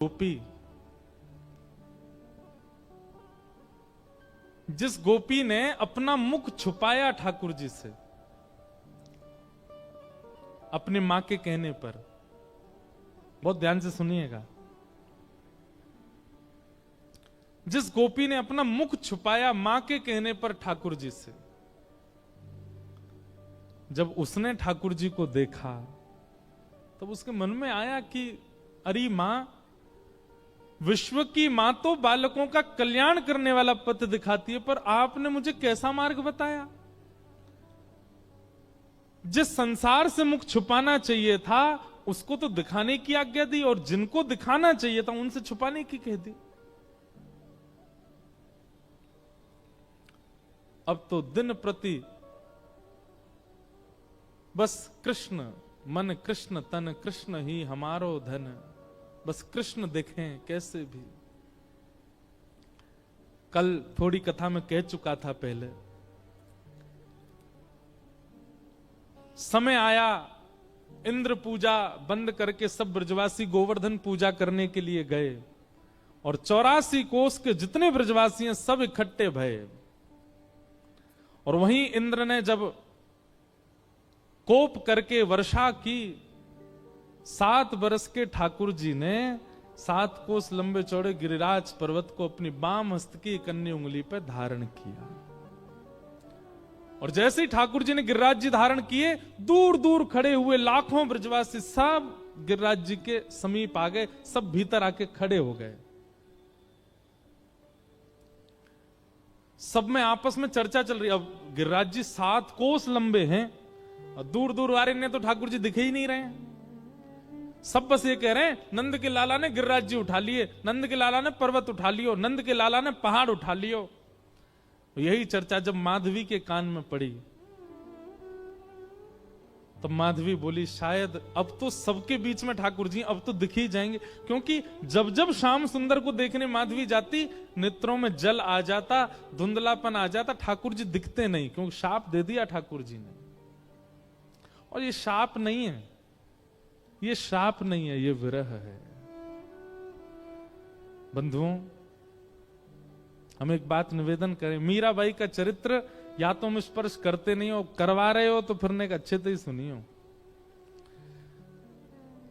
गोपी, जिस गोपी ने अपना मुख छुपाया ठाकुर जी से अपनी मां के कहने पर, बहुत ध्यान से सुनिएगा, जिस गोपी ने अपना मुख छुपाया मां के कहने पर ठाकुर जी से, जब उसने ठाकुर जी को देखा तब उसके मन में आया कि अरे मां, विश्व की मां तो बालकों का कल्याण करने वाला पथ दिखाती है, पर आपने मुझे कैसा मार्ग बताया? जिस संसार से मुख छुपाना चाहिए था उसको तो दिखाने की आज्ञा दी, और जिनको दिखाना चाहिए था उनसे छुपाने की कह दी। अब तो दिन प्रति बस कृष्ण मन, कृष्ण तन, कृष्ण ही हमारो धन, बस कृष्ण देखें कैसे भी। कल थोड़ी कथा में कह चुका था पहले, समय आया इंद्र पूजा बंद करके सब ब्रजवासी गोवर्धन पूजा करने के लिए गए, और 84 कोस के जितने ब्रजवासी हैं सब इकट्ठे भये। और वहीं इंद्र ने जब कोप करके वर्षा की, 7 बरस के ठाकुर जी ने 7 कोस लंबे चौड़े गिरिराज पर्वत को अपनी बाम हस्त की कन्नी उंगली पर धारण किया। और जैसे ही ठाकुर जी ने गिरिराज जी धारण किए, दूर दूर खड़े हुए लाखों ब्रजवासी सब गिरिराज जी के समीप आ गए, सब भीतर आके खड़े हो गए। सब में आपस में चर्चा चल रही। अब गिरिराज जी 7 कोस लंबे हैं और दूर दूर वाले ने तो ठाकुर जी दिखे ही नहीं रहे हैं। सब बस ये कह रहे हैं, नंद के लाला ने गिरिराज जी उठा लिए, नंद के लाला ने पर्वत उठा लियो, नंद के लाला ने पहाड़ उठा लियो। यही चर्चा जब माधवी के कान में पड़ी तो माधवी बोली, शायद अब तो सबके बीच में ठाकुर जी अब तो दिख ही जाएंगे, क्योंकि जब जब श्याम सुंदर को देखने माधवी जाती, नेत्रों में जल आ जाता, धुंधलापन आ जाता, ठाकुर जी दिखते नहीं, क्योंकि शाप दे दिया ठाकुर जी ने। और ये शाप नहीं है, ये शाप नहीं है, ये विरह है। बंधुओं, हम एक बात निवेदन करें, मीराबाई का चरित्र या तो हम स्पर्श करते नहीं हो, करवा रहे हो तो फिर एक अच्छे से ही सुनियो।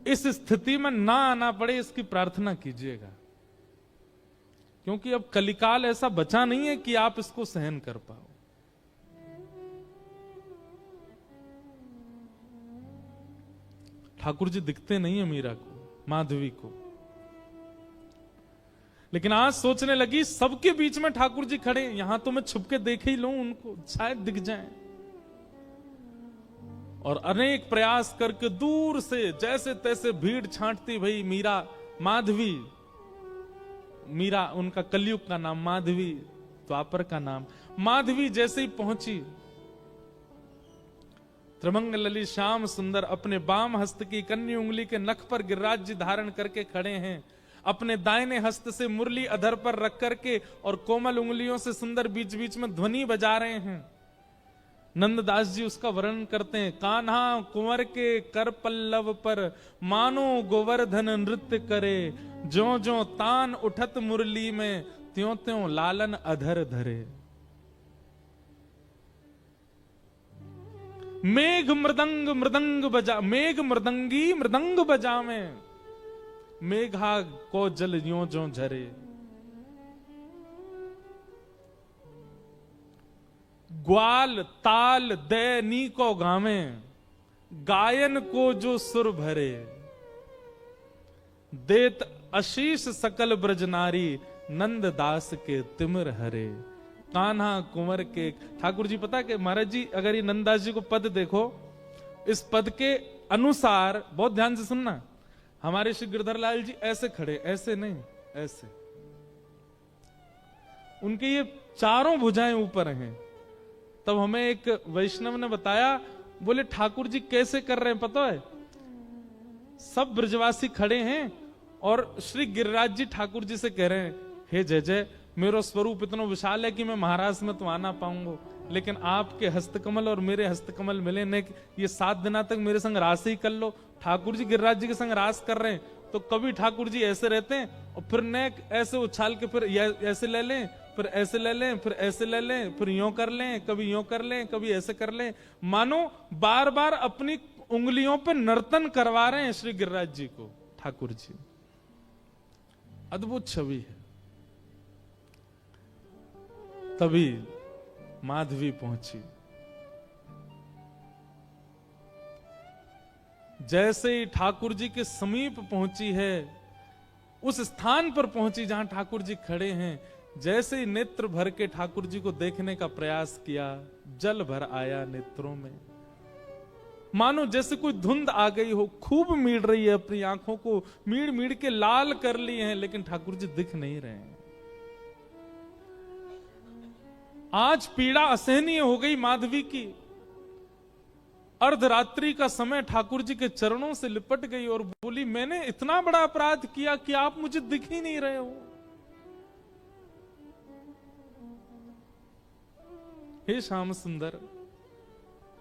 इस स्थिति में ना आना पड़े इसकी प्रार्थना कीजिएगा, क्योंकि अब कलिकाल ऐसा बचा नहीं है कि आप इसको सहन कर पाओ। ठाकुर जी दिखते नहीं है मीरा को, माधवी को, लेकिन आज सोचने लगी सबके बीच में ठाकुर जी खड़े, यहां तो मैं छुप के देख ही लूं उनको, शायद दिख जाएं। और अनेक प्रयास करके दूर से जैसे तैसे भीड़ छांटती भई मीरा, माधवी, मीरा उनका कलयुग का नाम, माधवी द्वापर का नाम। माधवी जैसे ही पहुंची, त्रिभंग ललित श्याम सुंदर अपने बाम हस्त की कन्नी उंगली के नख पर गिरिराज जी धारण करके खड़े हैं, अपने दाहिने हस्त से मुरली अधर पर रख करके और कोमल उंगलियों से सुंदर बीच बीच में ध्वनि बजा रहे हैं। नंददास जी उसका वर्णन करते हैं, कान्हा कुंवर के कर पल्लव पर मानो गोवर्धन नृत्य करे, ज्यों ज्यों तान उठत मुरली में त्यों त्यों लालन अधर धरे। मेघ मृदंग मृदंग बजा, मेघ मृदंगी मृदंग बजा में, मेघा को जल यों जो झरे। ग्वाल ताल दैनी को गावे, गायन को जो सुर भरे, देत आशीष सकल ब्रज नारी, नंद दास के तिमिर हरे। कान्हा कुंवर के, ठाकुर जी पता कि महाराज जी, अगर ये नंददास जी को पद देखो, इस पद के अनुसार, बहुत ध्यान से सुनना, हमारे श्री गिरधर लाल जी ऐसे खड़े, ऐसे नहीं, ऐसे, उनके ये चारों भुजाएं ऊपर हैं। तब हमें एक वैष्णव ने बताया, बोले ठाकुर जी कैसे कर रहे हैं पता है? सब ब्रजवासी खड़े हैं और श्री गिरिराज जी ठाकुर जी से कह रहे हैं, हे जय जय, मेरा स्वरूप इतना विशाल है कि मैं महाराज में तो आ ना पाऊंगा, लेकिन आपके हस्तकमल और मेरे हस्तकमल मिले ने, ये 7 दिना तक मेरे संग रास ही कर लो। ठाकुर जी गिरिराज जी के संग रास कर रहे हैं तो कभी ठाकुर जी ऐसे रहते हैं और फिर नेक ऐसे उछाल के फिर ऐसे ले लें, फिर ऐसे ले लें, फिर ऐसे ले लें, फिर यूं कर लें, कभी यूं कर लें, कभी ऐसे कर लें, मानो बार बार अपनी उंगलियों पे नर्तन करवा रहे हैं श्री गिरिराज जी को ठाकुर जी। अद्भुत छवि है। तभी माधवी पहुंची। जैसे ही ठाकुर जी के समीप पहुंची है, उस स्थान पर पहुंची जहां ठाकुर जी खड़े हैं, जैसे ही नेत्र भर के ठाकुर जी को देखने का प्रयास किया, जल भर आया नेत्रों में। मानो जैसे कोई धुंध आ गई हो, खूब मीड़ रही है अपनी आंखों को, मीड़ मीड़ के लाल कर लिए हैं, लेकिन ठाकुर जी दिख नहीं रहे हैं। आज पीड़ा असहनीय हो गई माधवी की। अर्धरात्रि का समय ठाकुर जी के चरणों से लिपट गई और बोली, मैंने इतना बड़ा अपराध किया कि आप मुझे दिख ही नहीं रहे हो। हे श्याम सुंदर,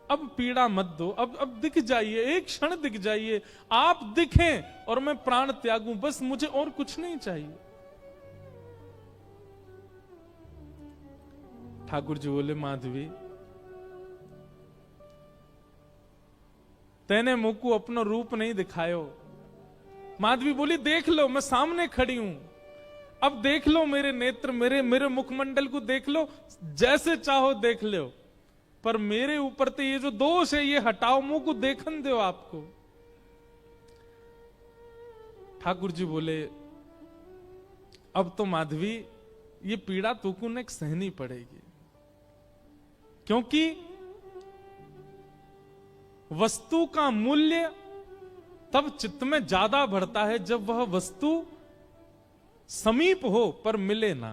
अब पीड़ा मत दो, अब दिख जाइए, एक क्षण दिख जाइए, आप दिखें और मैं प्राण त्यागूं, बस मुझे और कुछ नहीं चाहिए। ठाकुर जी बोले, माधवी तेने मुझको अपना रूप नहीं दिखायो। माधवी बोली, देख लो, मैं सामने खड़ी हूं, अब देख लो मेरे नेत्र, मेरे मुखमंडल को देख लो, जैसे चाहो देख लो, पर मेरे ऊपर तो ये जो दोष है ये हटाओ, मुंह को देखन दो आपको। ठाकुर जी बोले, अब तो माधवी ये पीड़ा तुमको ने सहनी पड़ेगी, क्योंकि वस्तु का मूल्य तब चित्त में ज्यादा बढ़ता है जब वह वस्तु समीप हो पर मिले ना।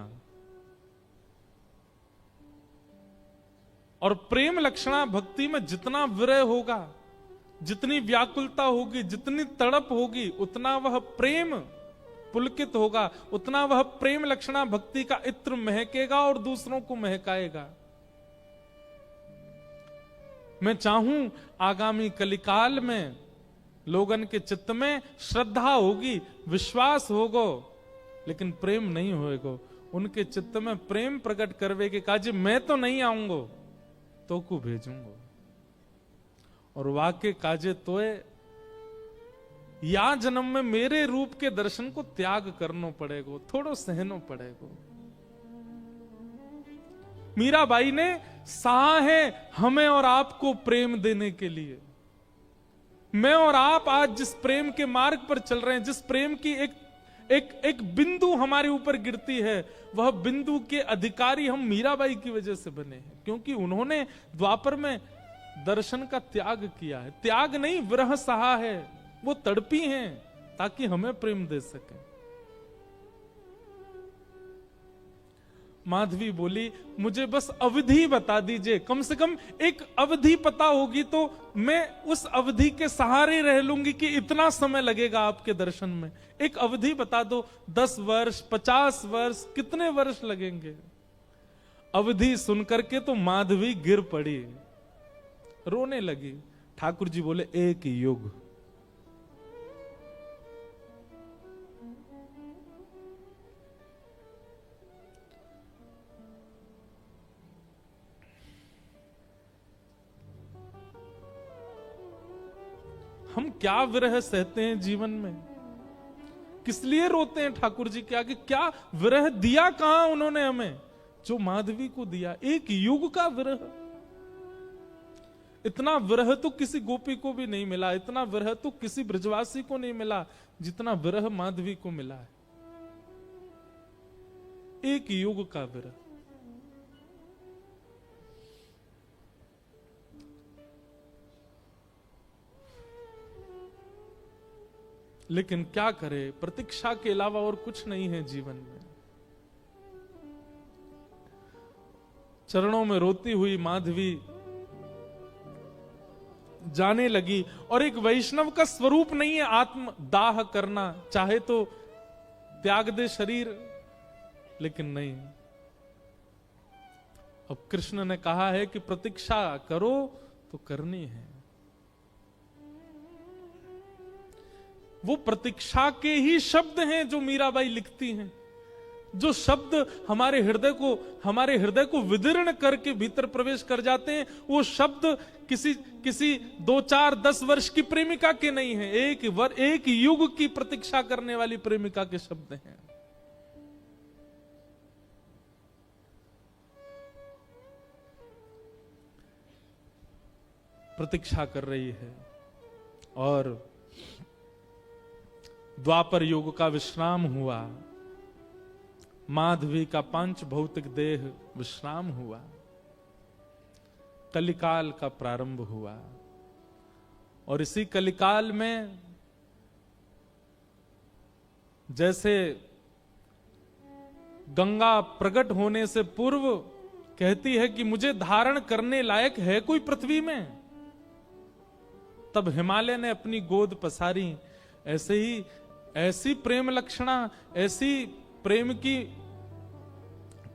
और प्रेम लक्षणा भक्ति में जितना विरह होगा, जितनी व्याकुलता होगी, जितनी तड़प होगी, उतना वह प्रेम पुलकित होगा, उतना वह प्रेम लक्षणा भक्ति का इत्र महकेगा और दूसरों को महकाएगा। मैं चाहूं आगामी कलिकाल में लोगन के चित्त में श्रद्धा होगी, विश्वास होगो, लेकिन प्रेम नहीं होएगो। उनके चित्त में प्रेम प्रकट करवे के काजे मैं तो नहीं आऊंगो, तो को भेजूंगो। और वाके काजे तोए या जन्म में मेरे रूप के दर्शन को त्याग करनो पड़ेगो, थोड़ो सहनो पड़ेगो। मीराबाई ने सहा है हमें और आपको प्रेम देने के लिए। मैं और आप आज जिस प्रेम के मार्ग पर चल रहे हैं, जिस प्रेम की एक बिंदु हमारे ऊपर गिरती है, वह बिंदु के अधिकारी हम मीराबाई की वजह से बने हैं, क्योंकि उन्होंने द्वापर में दर्शन का त्याग किया है। त्याग नहीं, विरह सहा है, वो तड़पी हैं ताकि हमें प्रेम दे सके। माधवी बोली, मुझे बस अवधि बता दीजिए, कम से कम एक अवधि पता होगी तो मैं उस अवधि के सहारे रह लूंगी कि इतना समय लगेगा आपके दर्शन में। एक अवधि बता दो, 10 वर्ष, 50 वर्ष, कितने वर्ष लगेंगे? अवधि सुनकर के तो माधवी गिर पड़ी, रोने लगी। ठाकुर जी बोले, एक युग। हम क्या विरह सहते हैं जीवन में, किस लिए रोते हैं ठाकुर जी के आगे? क्या विरह दिया कहां उन्होंने हमें, जो माधवी को दिया? एक युग का विरह। इतना विरह तो किसी गोपी को भी नहीं मिला, इतना विरह तो किसी ब्रजवासी को नहीं मिला जितना विरह माधवी को मिला है। एक युग का विरह। लेकिन क्या करे, प्रतीक्षा के अलावा और कुछ नहीं है जीवन में। चरणों में रोती हुई माधवी जाने लगी। और एक वैष्णव का स्वरूप नहीं है आत्म दाह करना, चाहे तो त्याग दे शरीर, लेकिन नहीं। अब कृष्ण ने कहा है कि प्रतीक्षा करो तो करनी है। वो प्रतीक्षा के ही शब्द हैं जो मीराबाई लिखती हैं। जो शब्द हमारे हृदय को विदीर्ण करके भीतर प्रवेश कर जाते हैं, वो शब्द किसी 2, 4, 10 वर्ष की प्रेमिका के नहीं है, एक युग की प्रतीक्षा करने वाली प्रेमिका के शब्द हैं। प्रतीक्षा कर रही है और द्वापर युग का विश्राम हुआ, माधवी का पांच भौतिक देह विश्राम हुआ, कलिकाल का प्रारंभ हुआ। और इसी कलिकाल में जैसे गंगा प्रकट होने से पूर्व कहती है कि मुझे धारण करने लायक है कोई पृथ्वी में, तब हिमालय ने अपनी गोद पसारी। ऐसे ही ऐसी प्रेम लक्षणा, ऐसी प्रेम की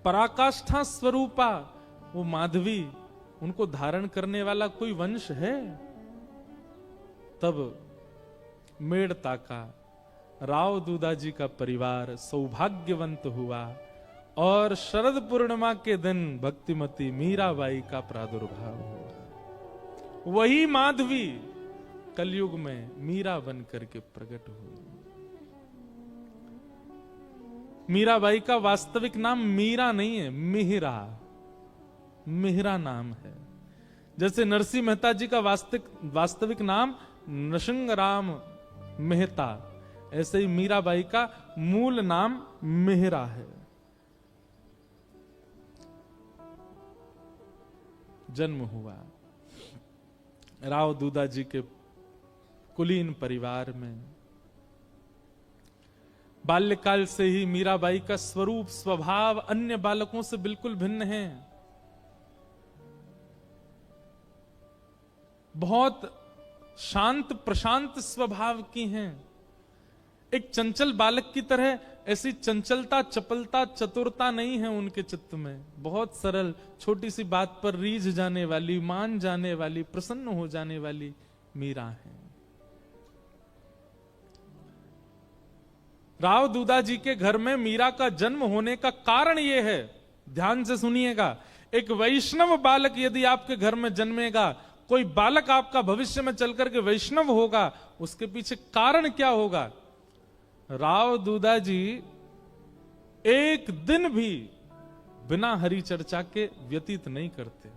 पराकाष्ठा स्वरूपा वो माधवी, उनको धारण करने वाला कोई वंश है? तब मेड़ता का, राव दूधाजी का परिवार सौभाग्यवंत हुआ और शरद पूर्णिमा के दिन भक्तिमती मीराबाई का प्रादुर्भाव हुआ। वही माधवी कलयुग में मीरा बन करके प्रकट हुई। मीराबाई का वास्तविक नाम मीरा नहीं है, मिहिरा नाम है। जैसे नरसिंह मेहता जी का वास्तविक नाम नृसिंहराम मेहता, ऐसे ही मीराबाई का मूल नाम मिहिरा है। जन्म हुआ राव दूधाजी के कुलीन परिवार में। बाल्यकाल से ही मीराबाई का स्वरूप स्वभाव अन्य बालकों से बिल्कुल भिन्न है। बहुत शांत प्रशांत स्वभाव की हैं। एक चंचल बालक की तरह ऐसी चंचलता, चपलता, चतुरता नहीं है उनके चित्त में। बहुत सरल, छोटी सी बात पर रीझ जाने वाली, मान जाने वाली, प्रसन्न हो जाने वाली मीरा है। राव दूधाजी के घर में मीरा का जन्म होने का कारण यह है, ध्यान से सुनिएगा। एक वैष्णव बालक यदि आपके घर में जन्मेगा, कोई बालक आपका भविष्य में चलकर के वैष्णव होगा, उसके पीछे कारण क्या होगा? राव दूधाजी एक दिन भी बिना हरि चर्चा के व्यतीत नहीं करते।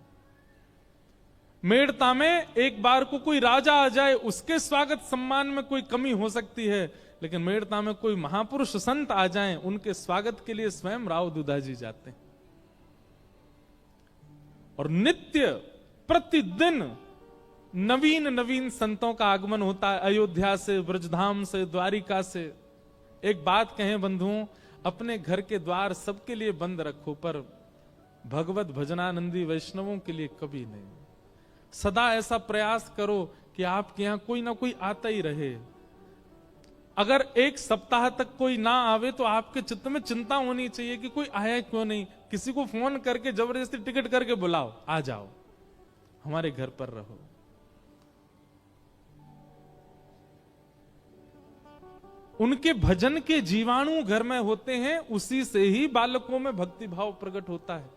मेड़ता में एक बार को कोई राजा आ जाए, उसके स्वागत सम्मान में कोई कमी हो सकती है, लेकिन मेड़ता में कोई महापुरुष संत आ जाएं, उनके स्वागत के लिए स्वयं राव दूधाजी जाते हैं। और नित्य प्रतिदिन नवीन नवीन संतों का आगमन होता है, अयोध्या से, ब्रजधाम से, द्वारिका से। एक बात कहें बंधुओं, अपने घर के द्वार सबके लिए बंद रखो, पर भगवत भजनानंदी वैष्णवों के लिए कभी नहीं। सदा ऐसा प्रयास करो कि आपके यहां कोई ना कोई आता ही रहे। अगर एक सप्ताह तक कोई ना आवे तो आपके चित्त में चिंता होनी चाहिए कि कोई आया क्यों नहीं। किसी को फोन करके जबरदस्ती टिकट करके बुलाओ, आ जाओ, हमारे घर पर रहो। उनके भजन के जीवाणु घर में होते हैं, उसी से ही बालकों में भक्ति भाव प्रकट होता है।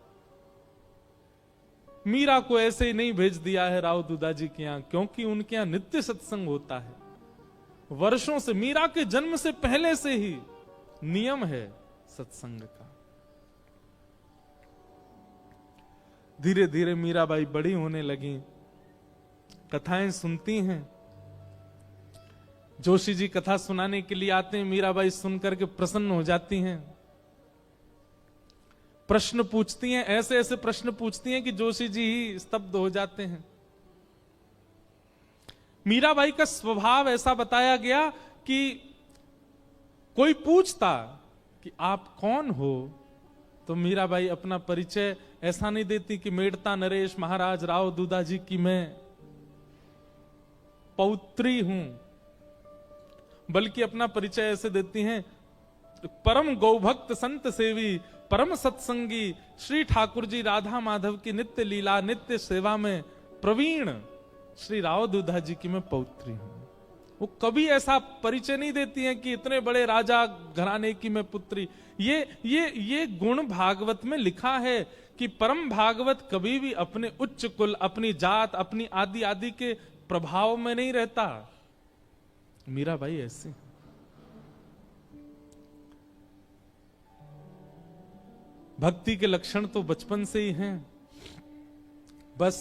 मीरा को ऐसे ही नहीं भेज दिया है राव दूधाजी के यहां, क्योंकि उनके यहां नित्य सत्संग होता है। वर्षों से, मीरा के जन्म से पहले से ही नियम है सत्संग का। धीरे धीरे मीराबाई बड़ी होने लगी, कथाएं सुनती हैं। जोशी जी कथा सुनाने के लिए आते हैं, मीराबाई सुनकर के प्रसन्न हो जाती हैं। प्रश्न पूछती हैं, ऐसे ऐसे प्रश्न पूछती हैं कि जोशी जी ही स्तब्ध हो जाते हैं। मीराबाई का स्वभाव ऐसा बताया गया कि कोई पूछता कि आप कौन हो, तो मीराबाई अपना परिचय ऐसा नहीं देती कि मेड़ता नरेश महाराज राव दूधाजी की मैं पौत्री हूं, बल्कि अपना परिचय ऐसे देती हैं, परम गौभक्त संत सेवी, परम सत्संगी श्री ठाकुर जी राधा माधव की नित्य लीला, नित्य सेवा में प्रवीण श्री राव दूधाजी की मैं पौत्री हूं। वो कभी ऐसा परिचय नहीं देती हैं कि इतने बड़े राजा घराने की मैं पुत्री। ये गुण भागवत में लिखा है कि परम भागवत कभी भी अपने उच्च कुल, अपनी जात, अपनी आदि आदि के प्रभाव में नहीं रहता। मीराबाई ऐसी। भक्ति के लक्षण तो बचपन से ही हैं। बस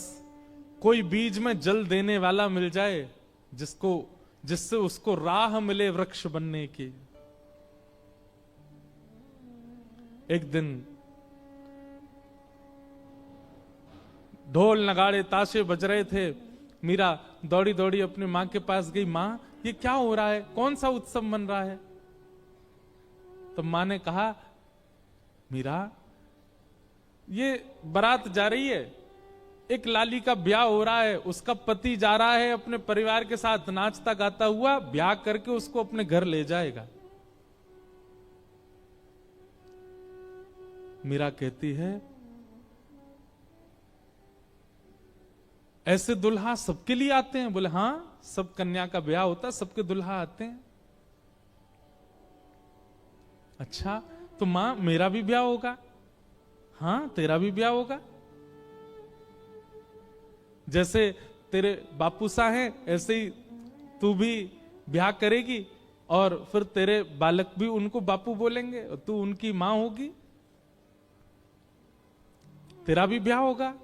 कोई बीज में जल देने वाला मिल जाए जिससे उसको राह मिले वृक्ष बनने की। एक दिन ढोल नगाड़े ताशे बज रहे थे। मीरा दौड़ी दौड़ी अपनी मां के पास गई। मां, ये क्या हो रहा है? कौन सा उत्सव मन रहा है? तो मां ने कहा, मीरा, ये बारात जा रही है, एक लाली का ब्याह हो रहा है, उसका पति जा रहा है अपने परिवार के साथ नाचता गाता हुआ, ब्याह करके उसको अपने घर ले जाएगा। मीरा कहती है, ऐसे दुल्हा सबके लिए आते हैं? बोले हां, सब कन्या का ब्याह होता है, सबके दुल्हा आते हैं। अच्छा, तो मां मेरा भी ब्याह होगा? हां, तेरा भी ब्याह होगा। जैसे तेरे बापू सा हैं, ऐसे ही तू भी ब्याह करेगी और फिर तेरे बालक भी उनको बापू बोलेंगे और तू उनकी मां होगी। तेरा भी ब्याह होगा।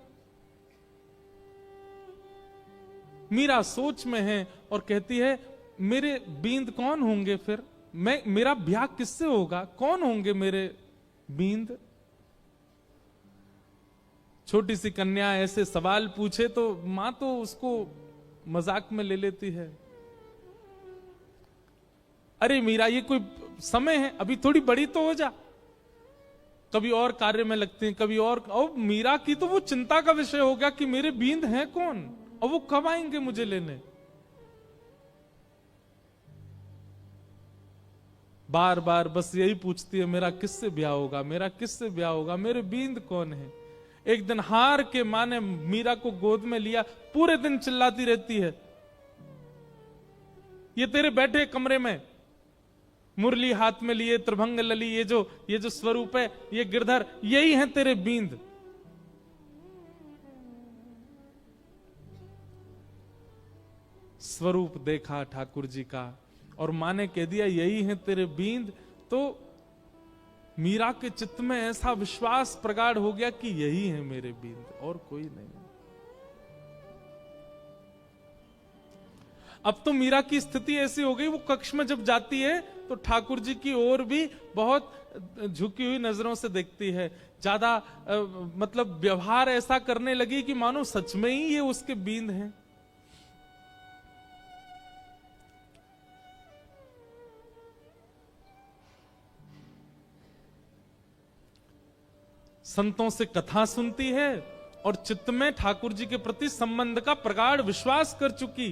मीरा सोच में है और कहती है, मेरे बींद कौन होंगे फिर? मेरा ब्याह किससे होगा? कौन होंगे मेरे बींद? छोटी सी कन्या ऐसे सवाल पूछे तो मां तो उसको मजाक में ले लेती है। अरे मीरा, ये कोई समय है, अभी थोड़ी बड़ी तो हो जा। कभी और कार्य में लगते हैं, कभी और मीरा की तो वो चिंता का विषय हो गया कि मेरे बींद हैं कौन और वो कब आएंगे मुझे लेने। बार बार बस यही पूछती है, मेरा किससे ब्याह होगा, मेरा किससे ब्याह होगा, मेरे बींद कौन है। एक दिन हार के मां ने मीरा को गोद में लिया, पूरे दिन चिल्लाती रहती है, ये तेरे बैठे कमरे में मुरली हाथ में लिए, त्रिभंग लली, ये जो स्वरूप है, ये गिरधर, यही है तेरे बींद। स्वरूप देखा ठाकुर जी का और मां ने कह दिया यही है तेरे बींद। तो मीरा के चित्त में ऐसा विश्वास प्रगाढ़ हो गया कि यही है मेरे बींद और कोई नहीं। अब तो मीरा की स्थिति ऐसी हो गई, वो कक्ष में जब जाती है तो ठाकुर जी की ओर भी बहुत झुकी हुई नजरों से देखती है। ज्यादा मतलब व्यवहार ऐसा करने लगी कि मानो सच में ही ये उसके बींद हैं। संतों से कथा सुनती है और चित्त में ठाकुर जी के प्रति संबंध का प्रगाढ़ विश्वास कर चुकी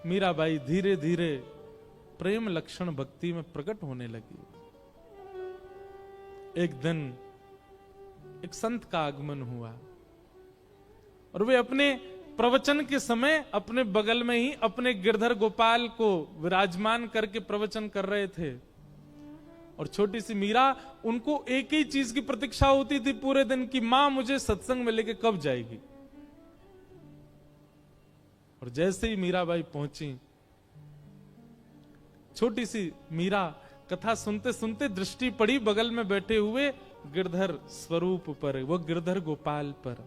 मीराबाई धीरे धीरे प्रेम लक्षण भक्ति में प्रकट होने लगी। एक दिन एक संत का आगमन हुआ और वे अपने प्रवचन के समय अपने बगल में ही अपने गिरधर गोपाल को विराजमान करके प्रवचन कर रहे थे। और छोटी सी मीरा, उनको एक ही चीज की प्रतीक्षा होती थी पूरे दिन की, मां मुझे सत्संग में लेके कब जाएगी। और जैसे ही मीराबाई पहुंची, छोटी सी मीरा कथा सुनते सुनते दृष्टि पड़ी बगल में बैठे हुए गिरधर स्वरूप पर, वो गिरधर गोपाल पर।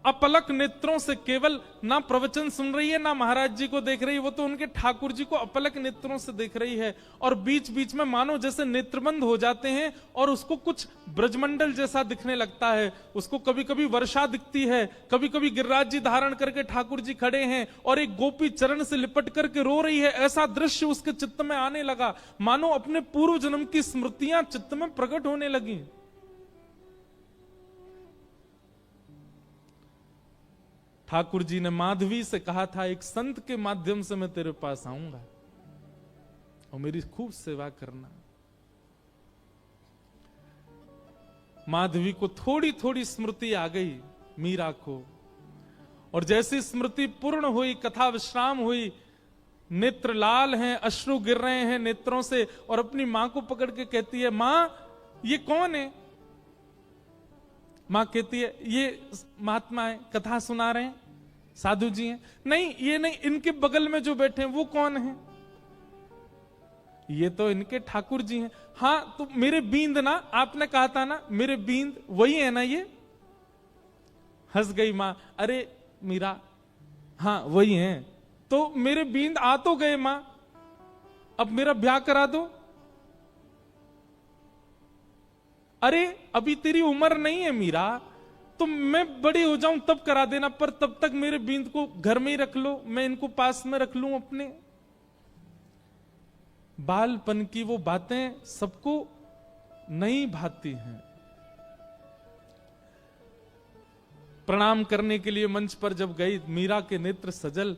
अपलक नेत्रों से केवल ना प्रवचन सुन रही है ना महाराज जी को देख रही है, वो तो उनके ठाकुर जी को अपलक नेत्रों से देख रही है। और बीच बीच में मानो जैसे नेत्रबंद हो जाते हैं और उसको कुछ ब्रजमंडल जैसा दिखने लगता है। उसको कभी कभी वर्षा दिखती है, कभी कभी गिरिराज जी धारण करके ठाकुर जी खड़े हैं और एक गोपी चरण से लिपट करके रो रही है। ऐसा दृश्य उसके चित्त में आने लगा, मानो अपने पूर्व जन्म की स्मृतियां चित्त में प्रकट होने लगी। ठाकुर जी ने माधवी से कहा था, एक संत के माध्यम से मैं तेरे पास आऊंगा और मेरी खूब सेवा करना। माधवी को थोड़ी थोड़ी स्मृति आ गई मीरा को, और जैसी स्मृति पूर्ण हुई, कथा विश्राम हुई, नेत्र लाल हैं, अश्रु गिर रहे हैं नेत्रों से, और अपनी मां को पकड़ के कहती है, मां ये कौन है? मां कहती है, ये महात्मा है, कथा सुना रहे हैं, साधु जी हैं। नहीं, ये नहीं, इनके बगल में जो बैठे हैं वो कौन है? ये तो इनके ठाकुर जी हैं। हाँ, तो मेरे बींद ना, आपने कहा था ना मेरे बींद, वही है ना ये? हंस गई मां, अरे मीरा, हाँ वही हैं। तो मेरे बींद आ तो गए मां, अब मेरा ब्याह करा दो। अरे अभी तेरी उम्र नहीं है मीरा, तो मैं बड़ी हो जाऊं तब करा देना, पर तब तक मेरे बींद को घर में ही रख लो, मैं इनको पास में रख लूं अपने। बालपन की वो बातें सबको नहीं भाती हैं। प्रणाम करने के लिए मंच पर जब गई, मीरा के नेत्र सजल।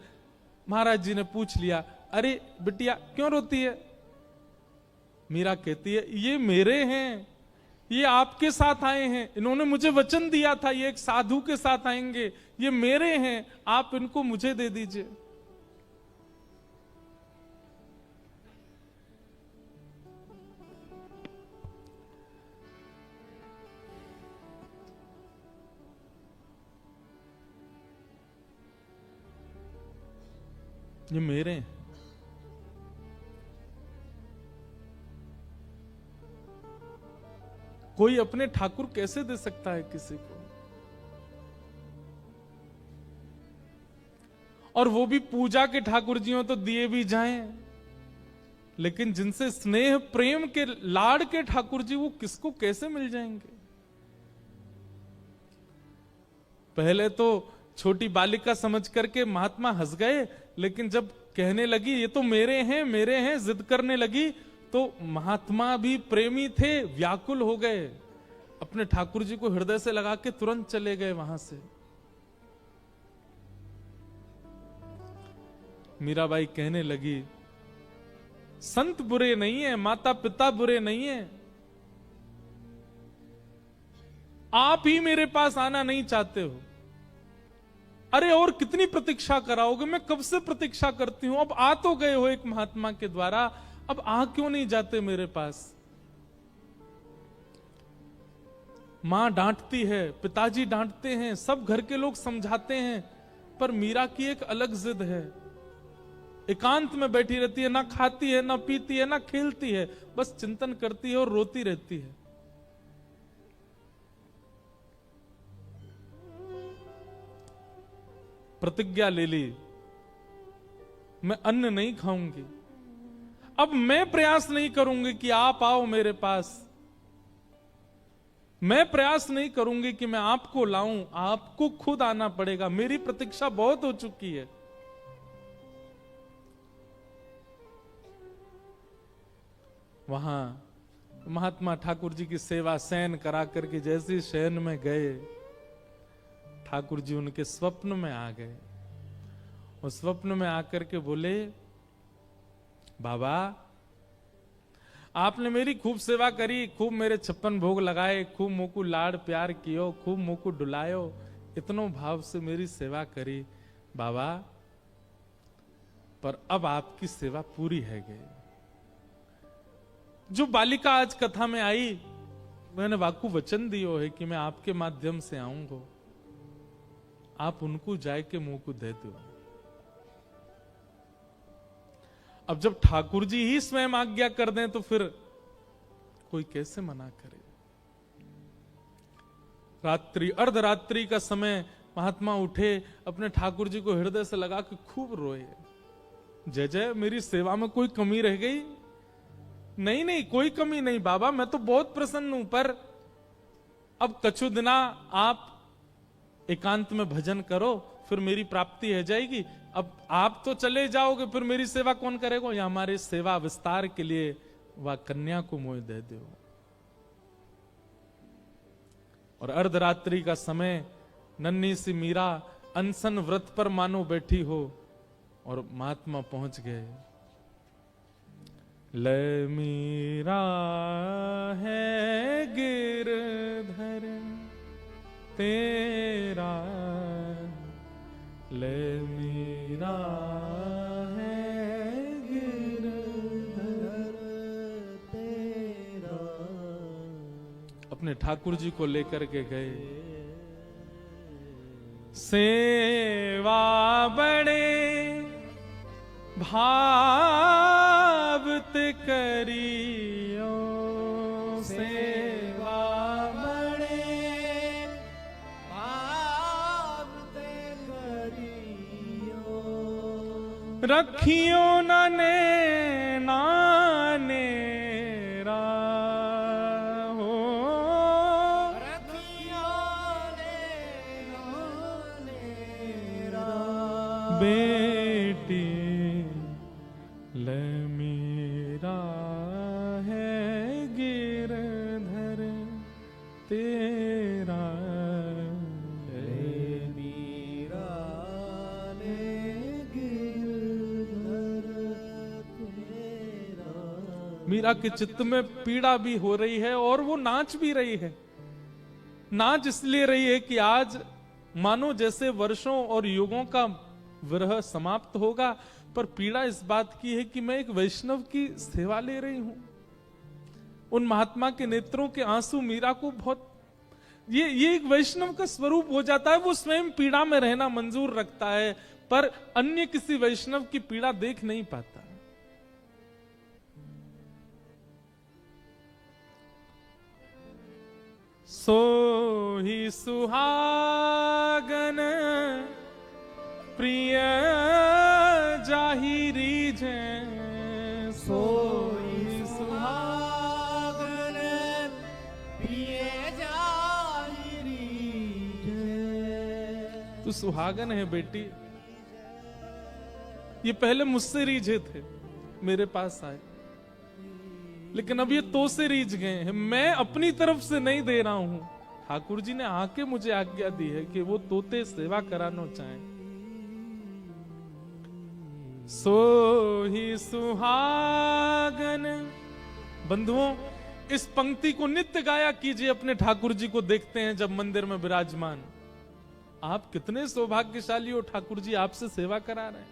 महाराज जी ने पूछ लिया, अरे बिटिया क्यों रोती है? मीरा कहती है, ये मेरे हैं, ये आपके साथ आए हैं, इन्होंने मुझे वचन दिया था ये एक साधु के साथ आएंगे, ये मेरे हैं, आप इनको मुझे दे दीजिए। ये मेरे हैं। कोई अपने ठाकुर कैसे दे सकता है किसी को? और वो भी पूजा के ठाकुर जी हो तो दिए भी जाएं, लेकिन जिनसे स्नेह प्रेम के लाड़ के ठाकुर जी, वो किसको कैसे मिल जाएंगे? पहले तो छोटी बालिका समझ करके महात्मा हंस गए, लेकिन जब कहने लगी ये तो मेरे हैं, जिद करने लगी, तो महात्मा भी प्रेमी थे, व्याकुल हो गए, अपने ठाकुर जी को हृदय से लगा के तुरंत चले गए वहां से। मीराबाई कहने लगी, संत बुरे नहीं है, माता पिता बुरे नहीं है, आप ही मेरे पास आना नहीं चाहते हो। अरे और कितनी प्रतीक्षा कराओगे? मैं कब से प्रतीक्षा करती हूं, अब आ तो गए हो एक महात्मा के द्वारा, अब आ क्यों नहीं जाते मेरे पास? मां डांटती है, पिताजी डांटते हैं, सब घर के लोग समझाते हैं, पर मीरा की एक अलग जिद है। एकांत में बैठी रहती है, ना खाती है, ना पीती है, ना खेलती है, बस चिंतन करती है और रोती रहती है। प्रतिज्ञा ले ली, मैं अन्न नहीं खाऊंगी। अब मैं प्रयास नहीं करूंगी कि आप आओ मेरे पास, मैं प्रयास नहीं करूंगी कि मैं आपको लाऊं, आपको खुद आना पड़ेगा, मेरी प्रतीक्षा बहुत हो चुकी है। वहां महात्मा ठाकुर जी की सेवा शयन करा करके जैसे शयन में गए, ठाकुर जी उनके स्वप्न में आ गए। और स्वप्न में आकर के बोले, बाबा आपने मेरी खूब सेवा करी, खूब मेरे 56 भोग लगाए, खूब मुझको लाड़ प्यार कियो, खूब मुझको डुलायो, इतनो भाव से मेरी सेवा करी बाबा, पर अब आपकी सेवा पूरी है गई। जो बालिका आज कथा में आई, मैंने वाकू वचन दियो है कि मैं आपके माध्यम से आऊंगा, आप उनको जाए के मुंह को दे दो। अब जब ठाकुर जी ही स्वयं आज्ञा कर दें तो फिर कोई कैसे मना करे। रात्रि अर्धरात्रि का समय महात्मा उठे, अपने ठाकुर जी को हृदय से लगा के खूब रोए, जय जय मेरी सेवा में कोई कमी रह गई? नहीं नहीं कोई कमी नहीं बाबा, मैं तो बहुत प्रसन्न हूं, पर अब कछु दिना आप एकांत में भजन करो, फिर मेरी प्राप्ति हो जाएगी। अब आप तो चले जाओगे, फिर मेरी सेवा कौन करेगा? या हमारे सेवा विस्तार के लिए वह कन्या को मोह दे दो। और अर्धरात्रि का समय, नन्ही सी मीरा अनशन व्रत पर मानो बैठी हो, और महात्मा पहुंच गए। ले मीरा है गिरधर तेरा, अपने ठाकुर जी को लेकर के गए। सेवा बड़े भावत करियो, सेवा बड़े भावत करियो, रखियो नने नानेरा हो, रखियो नेरा, बेटी लमीरा है गिरधर तेरा, मीरा ने गिरधर तेरा। मीरा के चित्त में पीड़ा भी हो रही है और वो नाच भी रही है। नाच इसलिए रही है कि आज मानो जैसे वर्षों और युगों का विरह समाप्त होगा, पर पीड़ा इस बात की है कि मैं एक वैष्णव की सेवा ले रही हूं। उन महात्मा के नेत्रों के आंसू मीरा को बहुत, ये एक वैष्णव का स्वरूप हो जाता है। वो स्वयं पीड़ा में रहना मंजूर रखता है, पर अन्य किसी वैष्णव की पीड़ा देख नहीं पाता। सो ही सुहागन प्रिय जाहिरी जे, सोई सुहागन प्रिय जाहिरी जय। तू सुहागन है बेटी। ये पहले मुझसे रीझे थे, मेरे पास आए, लेकिन अब ये तो से रीझ गए हैं। मैं अपनी तरफ से नहीं दे रहा हूं, ठाकुर जी ने आके मुझे आज्ञा दी है कि वो तोते सेवा कराना चाहें। सो ही सुहागन। बंधुओं, इस पंक्ति को नित्य गाया कीजिए। अपने ठाकुर जी को देखते हैं जब मंदिर में विराजमान, आप कितने सौभाग्यशाली हो, ठाकुर जी आपसे सेवा करा रहे हैं।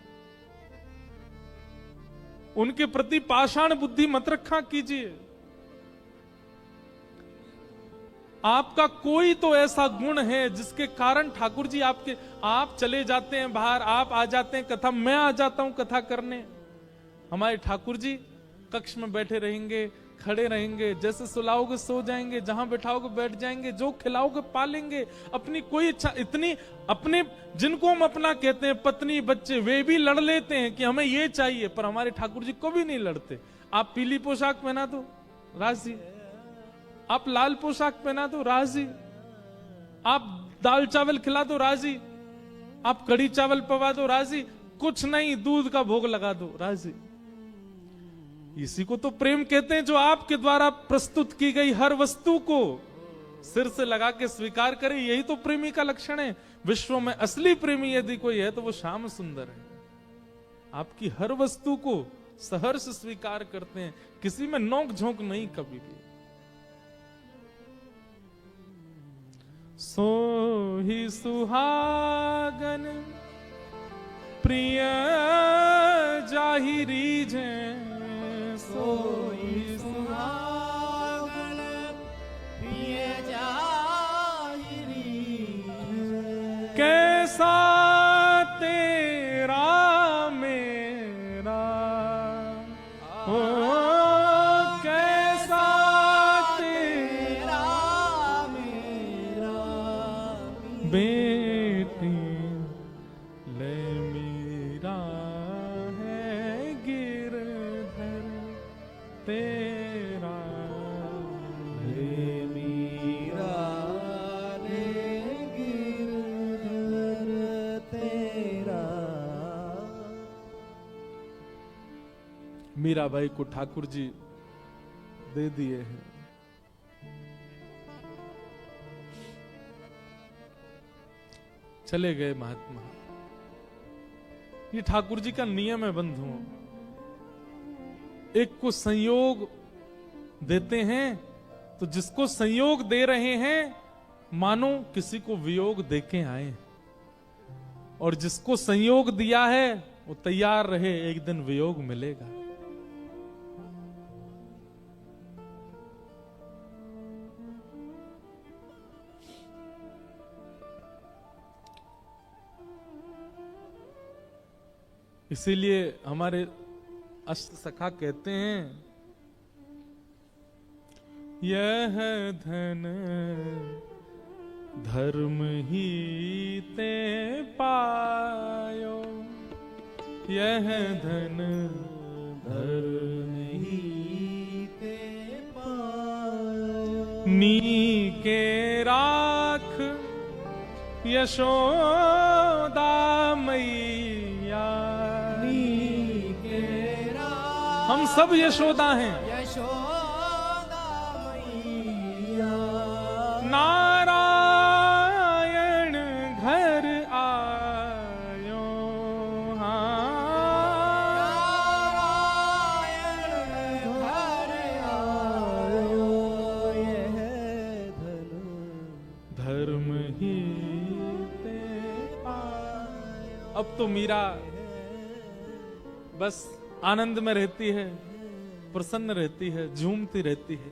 उनके प्रति पाषाण बुद्धि मत रखा कीजिए। आपका कोई तो ऐसा गुण है जिसके कारण ठाकुर जी आपके, आप चले जाते हैं बाहर, आप आ जाते हैं कथा, मैं आ जाता हूं कथा करने। हमारे ठाकुर जी कक्ष में बैठे रहेंगे, खड़े रहेंगे, जैसे सुलाओगे सो जाएंगे, जहां बैठाओगे बैठ जाएंगे, जो खिलाओगे पालेंगे। अपनी कोई इच्छा, इतनी अपने जिनको हम अपना कहते हैं, पत्नी बच्चे, वे भी लड़ लेते हैं कि हमें ये चाहिए, पर हमारे ठाकुर जी को भी नहीं लड़ते। आप पीली पोशाक पहना दो राजी, आप लाल पोशाक पहना दो राजी, आप दाल चावल खिला दो राजी, आप कड़ी चावल पवा दो राजी, कुछ नहीं दूध का भोग लगा दो राजी। इसी को तो प्रेम कहते हैं, जो आपके द्वारा प्रस्तुत की गई हर वस्तु को सिर से लगा के स्वीकार करे। यही तो प्रेमी का लक्षण है। विश्व में असली प्रेमी यदि कोई है तो वो श्याम सुंदर है। आपकी हर वस्तु को सहर्ष स्वीकार करते हैं, किसी में नोक झोंक नहीं कभी भी। सो ही सुहागन प्रिय जाहिरी जे, सोई सुहागन प्रिय जाहिरी जय। कैसा तेरा मेरा हो, कैसा तेरा मेरा बेटी ले मेरा है गिरधर तेरा, मीरा ने गिरधर तेरा। मीराबाई को ठाकुर जी दे दिए हैं। चले गए महात्मा। ये ठाकुर जी का नियम है बंधुओं। एक को संयोग देते हैं तो जिसको संयोग दे रहे हैं मानो किसी को वियोग देके आए, और जिसको संयोग दिया है वो तैयार रहे, एक दिन वियोग मिलेगा। इसीलिए हमारे अष्ट सखा कहते हैं, यह धन धर्म ही ते पायो, यह धन धर्म ही ते पायो। नी के राख यशोदा मैया, नी हम सब यशोदा हैं। यशोदा मैया, नारायण घर आयो, नारायण घर आयो, यह धन धर्म ही ते पायो। अब तो मीरा बस आनंद में रहती है, प्रसन्न रहती है, झूमती रहती है,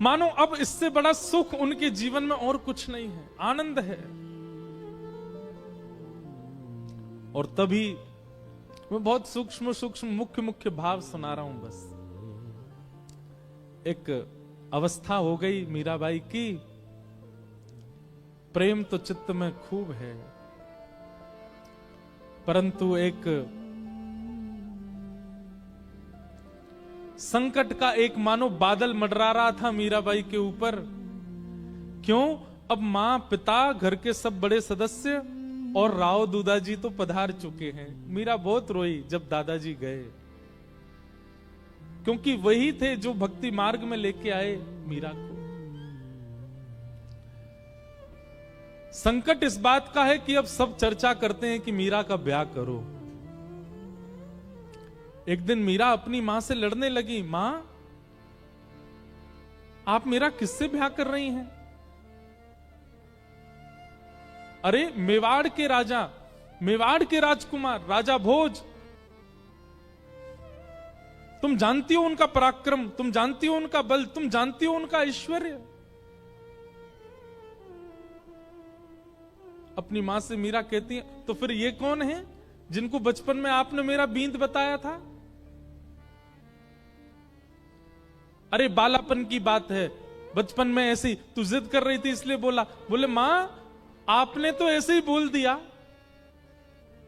मानो अब इससे बड़ा सुख उनके जीवन में और कुछ नहीं है, आनंद है। और तभी मैं बहुत सूक्ष्म सूक्ष्म मुख्य मुख्य भाव सुना रहा हूं। बस एक अवस्था हो गई मीराबाई की, प्रेम तो चित्त में खूब है, परंतु एक संकट का एक मानो बादल मंडरा रहा था मीराबाई के ऊपर। क्यों? अब मां, पिता, घर के सब बड़े सदस्य और राव दूदाजी तो पधार चुके हैं। मीरा बहुत रोई जब दादाजी गए, क्योंकि वही थे जो भक्ति मार्ग में लेके आए मीरा को। संकट इस बात का है कि अब सब चर्चा करते हैं कि मीरा का ब्याह करो। एक दिन मीरा अपनी मां से लड़ने लगी, मां आप मेरा किससे ब्याह कर रही हैं? अरे मेवाड़ के राजा, मेवाड़ के राजकुमार राजा भोज, तुम जानती हो उनका पराक्रम, तुम जानती हो उनका बल, तुम जानती हो उनका ऐश्वर्य। अपनी मां से मीरा कहती है, तो फिर ये कौन है जिनको बचपन में आपने मेरा बींद बताया था? अरे बालापन की बात है, बचपन में ऐसी तू जिद कर रही थी इसलिए बोला। बोले मां आपने तो ऐसे ही बोल दिया,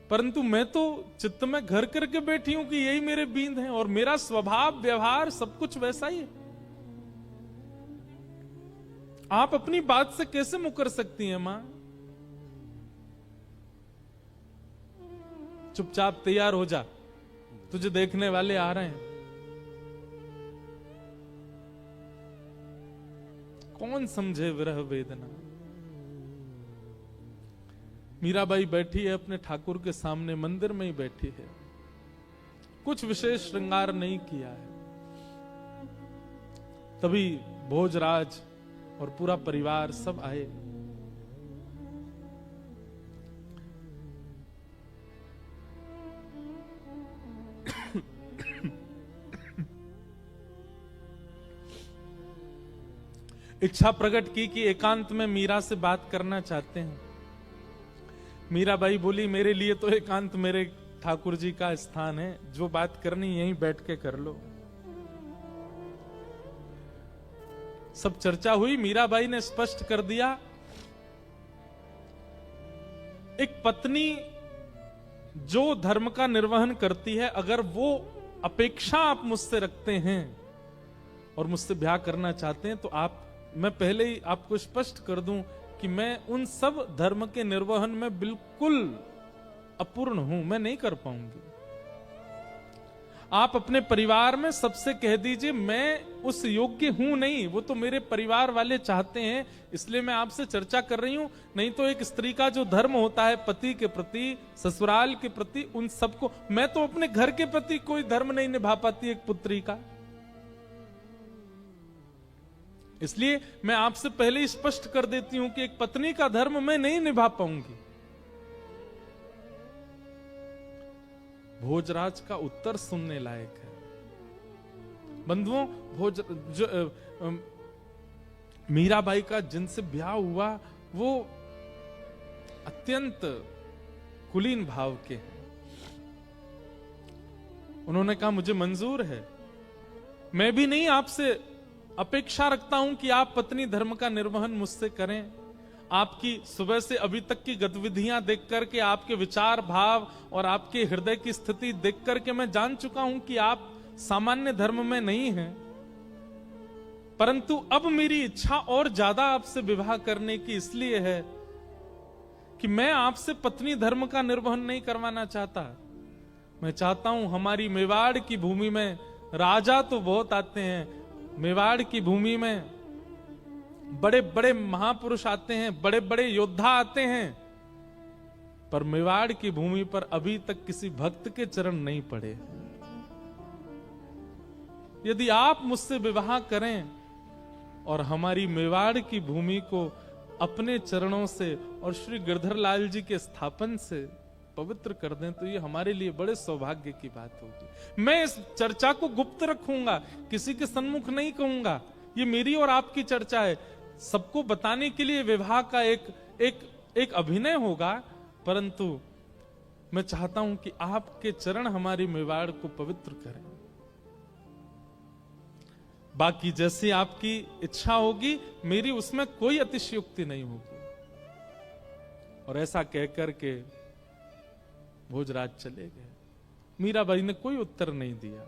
परंतु मैं तो चित्त में घर करके बैठी हूं कि यही मेरे बींद हैं और मेरा स्वभाव व्यवहार सब कुछ वैसा ही है। आप अपनी बात से कैसे मुकर सकती हैं मां? चुपचाप तैयार हो जा, तुझे देखने वाले आ रहे हैं। कौन समझे विरह वेदना। मीराबाई बैठी है अपने ठाकुर के सामने, मंदिर में ही बैठी है, कुछ विशेष श्रृंगार नहीं किया है। तभी भोजराज और पूरा परिवार सब आए। इच्छा प्रकट की कि एकांत में मीरा से बात करना चाहते हैं। मीराबाई बोली, मेरे लिए तो एकांत मेरे ठाकुर जी का स्थान है, जो बात करनी यहीं बैठ के कर लो। सब चर्चा हुई, मीराबाई ने स्पष्ट कर दिया, एक पत्नी जो धर्म का निर्वहन करती है, अगर वो अपेक्षा आप मुझसे रखते हैं और मुझसे ब्याह करना चाहते हैं, तो मैं पहले ही आपको स्पष्ट कर दूं कि मैं उन सब धर्म के निर्वहन में बिल्कुल अपूर्ण हूं, मैं नहीं कर पाऊंगी। आप अपने परिवार में सबसे कह दीजिए मैं उस योग्य हूं नहीं, वो तो मेरे परिवार वाले चाहते हैं, इसलिए मैं आपसे चर्चा कर रही हूं। नहीं तो एक स्त्री का जो धर्म होता है पति के प्रति, ससुराल के प्रति, उन सबको, मैं तो अपने घर के प्रति कोई धर्म नहीं निभा पाती एक पुत्री का। इसलिए मैं आपसे पहले ही स्पष्ट कर देती हूं कि एक पत्नी का धर्म मैं नहीं निभा पाऊंगी। भोजराज का उत्तर सुनने लायक है। बंधुओं, मीराबाई का जिनसे ब्याह हुआ वो अत्यंत कुलीन भाव के हैं। उन्होंने कहा मुझे मंजूर है, मैं भी नहीं आपसे अपेक्षा रखता हूं कि आप पत्नी धर्म का निर्वहन मुझसे करें। आपकी सुबह से अभी तक की गतिविधियां देख करके, आपके विचार भाव और आपके हृदय की स्थिति देख करके मैं जान चुका हूं कि आप सामान्य धर्म में नहीं हैं। परंतु अब मेरी इच्छा और ज्यादा आपसे विवाह करने की इसलिए है कि मैं आपसे पत्नी धर्म का निर्वहन नहीं करवाना चाहता। मैं चाहता हूं हमारी मेवाड़ की भूमि में राजा तो बहुत आते हैं, मेवाड़ की भूमि में बड़े बड़े महापुरुष आते हैं, बड़े बड़े योद्धा आते हैं, पर मेवाड़ की भूमि पर अभी तक किसी भक्त के चरण नहीं पड़े। यदि आप मुझसे विवाह करें और हमारी मेवाड़ की भूमि को अपने चरणों से और श्री गिरधर लाल जी के स्थापन से पवित्र कर दें, तो ये हमारे लिए बड़े सौभाग्य की बात होगी। मैं इस चर्चा को गुप्त रखूंगा, किसी के सन्मुख नहीं कहूंगा। ये मेरी और आपकी चर्चा है, सबको बताने के लिए विवाह का एक अभिनय होगा, परंतु मैं चाहता हूं कि आपके चरण हमारी मेवाड़ को पवित्र करें। बाकी जैसी आपकी इच्छा होगी, मेरी उसमें कोई अतिशयोक्ति नहीं होगी। और ऐसा कहकर के भोजराज चले गए। मीराबाई ने कोई उत्तर नहीं दिया।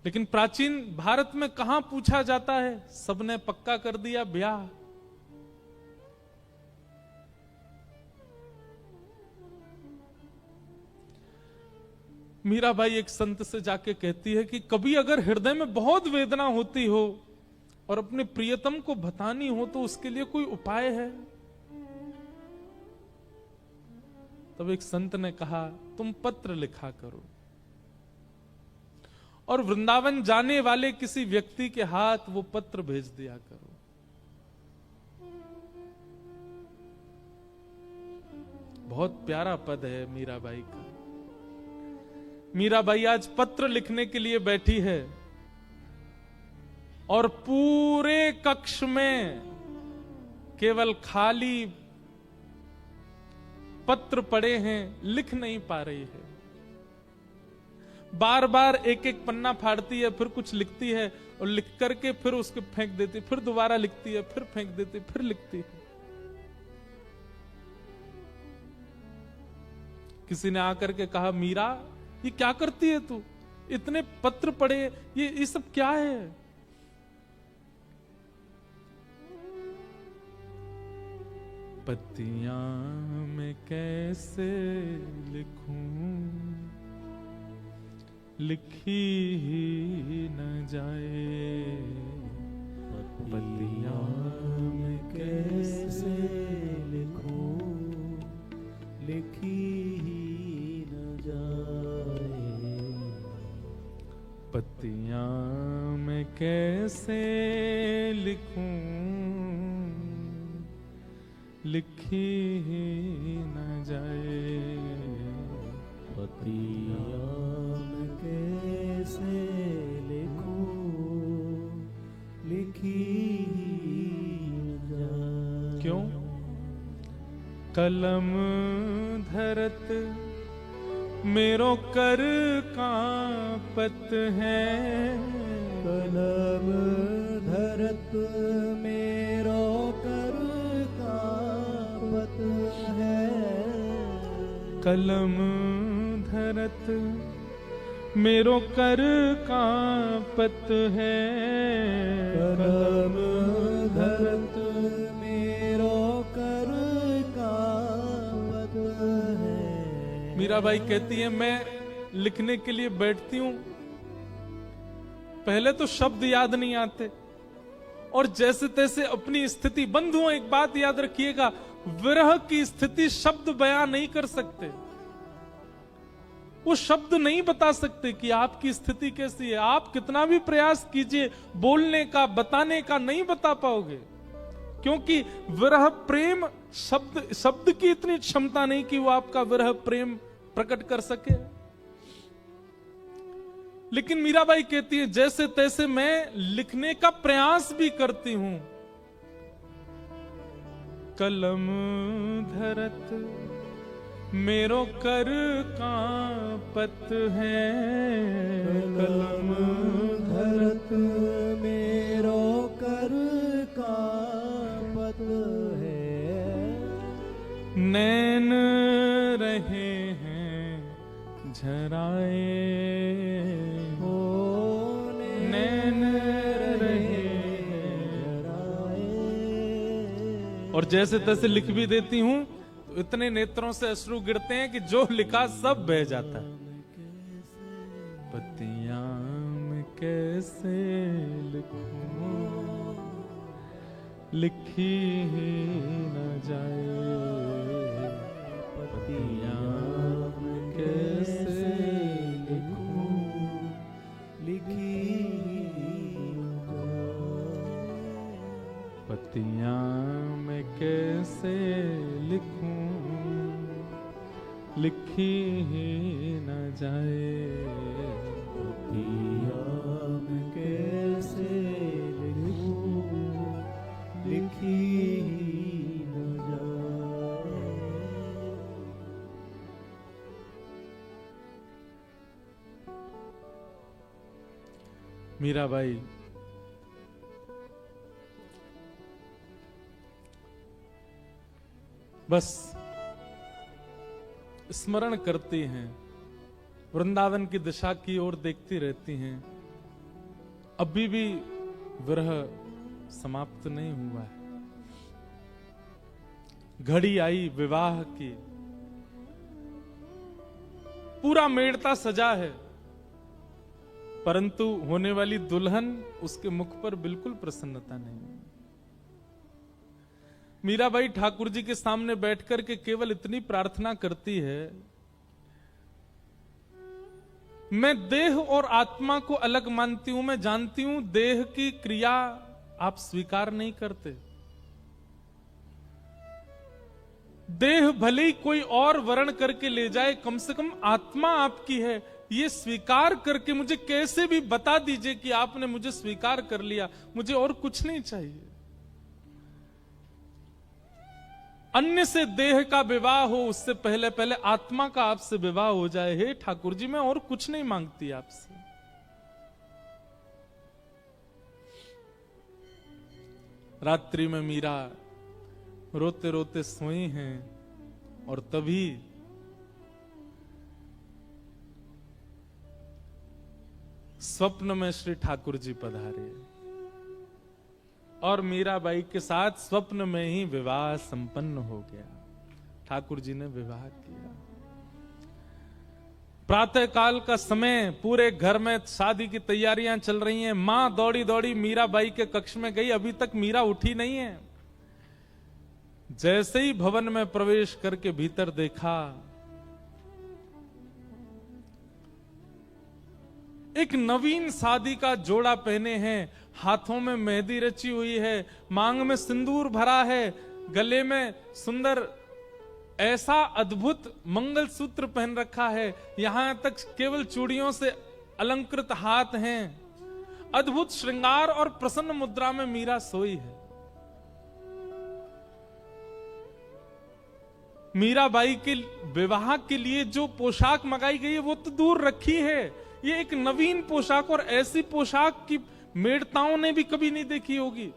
लेकिन प्राचीन भारत में कहां पूछा जाता है, सबने पक्का कर दिया ब्याह। मीराबाई एक संत से जाके कहती है कि कभी अगर हृदय में बहुत वेदना होती हो और अपने प्रियतम को बतानी हो तो उसके लिए कोई उपाय है? तब एक संत ने कहा, तुम पत्र लिखा करो और वृंदावन जाने वाले किसी व्यक्ति के हाथ वो पत्र भेज दिया करो। बहुत प्यारा पद है मीराबाई का। मीराबाई आज पत्र लिखने के लिए बैठी है और पूरे कक्ष में केवल खाली पत्र पड़े हैं, लिख नहीं पा रही है। बार बार एक एक पन्ना फाड़ती है, फिर कुछ लिखती है और लिख करके फिर उसको फेंक देती, फिर दोबारा लिखती है, फिर फेंक देती, फिर लिखती है। किसी ने आकर के कहा, मीरा ये क्या करती है तू, इतने पत्र पड़े, ये सब क्या है? पत्तियां मैं कैसे लिखूं, लिखी ही न जाए। पत्तियां मैं कैसे लिखूं, लिखी ही न जाए। पत्तियां मैं कैसे लिखूं, लिखी ही न जाए। पत्तियां मैं कैसे लिखूं, लिखी ही न जाए। क्यों? कलम धरत मेरो कर कांपत है। कलम धरत मेरो कर कांपत है। कलम धरत मेरो कर कांपत है। कलम धरत मेरो कर कांपत है। मीराबाई कहती है, मैं लिखने के लिए बैठती हूं, पहले तो शब्द याद नहीं आते और जैसे तैसे अपनी स्थिति। बंधुओं, एक बात याद रखिएगा, विरह की स्थिति शब्द बयां नहीं कर सकते। वो शब्द नहीं बता सकते कि आपकी स्थिति कैसी है। आप कितना भी प्रयास कीजिए बोलने का, बताने का, नहीं बता पाओगे, क्योंकि विरह प्रेम शब्द की इतनी क्षमता नहीं कि वो आपका विरह प्रेम प्रकट कर सके। लेकिन मीराबाई कहती है, जैसे तैसे मैं लिखने का प्रयास भी करती हूं। कलम धरत मेरो कर कांपत पत है, कलम धरत मेरो कर का पत है। नैन रहे हैं झराए, हो नैन रहे झराए। और जैसे तैसे लिख भी देती हूं तो इतने नेत्रों से अश्रु गिरते हैं कि जो लिखा सब बह जाता है। पतियां में कैसे लिखूं, लिखी ही न जाए। पतियां में कैसे लिखूं, लिखी पतियां में कैसे लिखूं, लिखी ही न जाए। पतिया में कैसे लिखूं, लिखी न जाए। मीराबाई बस स्मरण करती हैं, वृंदावन की दिशा की ओर देखती रहती हैं। अभी भी विरह समाप्त नहीं हुआ है। घड़ी आई विवाह की, पूरा मेड़ता सजा है, परंतु होने वाली दुल्हन उसके मुख पर बिल्कुल प्रसन्नता नहीं है। मीराबाई ठाकुर जी के सामने बैठकर के केवल इतनी प्रार्थना करती है, मैं देह और आत्मा को अलग मानती हूं, मैं जानती हूं देह की क्रिया आप स्वीकार नहीं करते। देह भले ही कोई और वर्ण करके ले जाए, कम से कम आत्मा आपकी है, ये स्वीकार करके मुझे कैसे भी बता दीजिए कि आपने मुझे स्वीकार कर लिया, मुझे और कुछ नहीं चाहिए। अन्य से देह का विवाह हो, उससे पहले पहले आत्मा का आपसे विवाह हो जाए। हे ठाकुर जी, मैं और कुछ नहीं मांगती आपसे। रात्रि में मीरा रोते रोते सोई हैं और तभी स्वप्न में श्री ठाकुर जी पधारे और मीराबाई के साथ स्वप्न में ही विवाह संपन्न हो गया। ठाकुर जी ने विवाह किया। प्रातः काल का समय, पूरे घर में शादी की तैयारियां चल रही हैं। मां दौड़ी दौड़ी मीराबाई के कक्ष में गई, अभी तक मीरा उठी नहीं है। जैसे ही भवन में प्रवेश करके भीतर देखा, एक नवीन शादी का जोड़ा पहने हैं, हाथों में मेहंदी रची हुई है, मांग में सिंदूर भरा है, गले में सुंदर ऐसा अद्भुत मंगलसूत्र पहन रखा है, यहां तक केवल चूड़ियों से अलंकृत हाथ हैं। अद्भुत श्रृंगार और प्रसन्न मुद्रा में मीरा सोई है। मीराबाई के विवाह के लिए जो पोशाक मंगाई गई है वो तो दूर रखी है, ये एक नवीन पोशाक, और ऐसी पोशाक की मेड़ताओं ने भी कभी नहीं देखी होगी।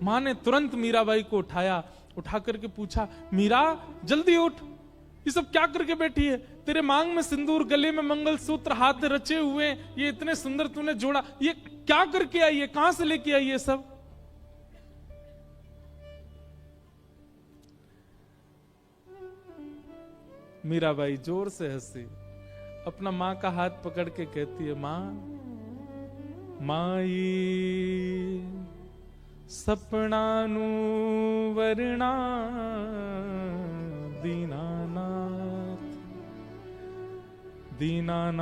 मां ने तुरंत मीराबाई को उठाया, उठा करके पूछा, मीरा जल्दी उठ, ये सब क्या करके बैठी है? तेरे मांग में सिंदूर, गले में मंगलसूत्र, हाथ रचे हुए, ये इतने सुंदर तूने जोड़ा, ये क्या करके आई है? कहां से लेके आई है सब? मीराबाई जोर से हंसी, अपना मां का हाथ पकड़ के कहती है, माई सपनानु वरना दीनानाथ, दीनानाथ,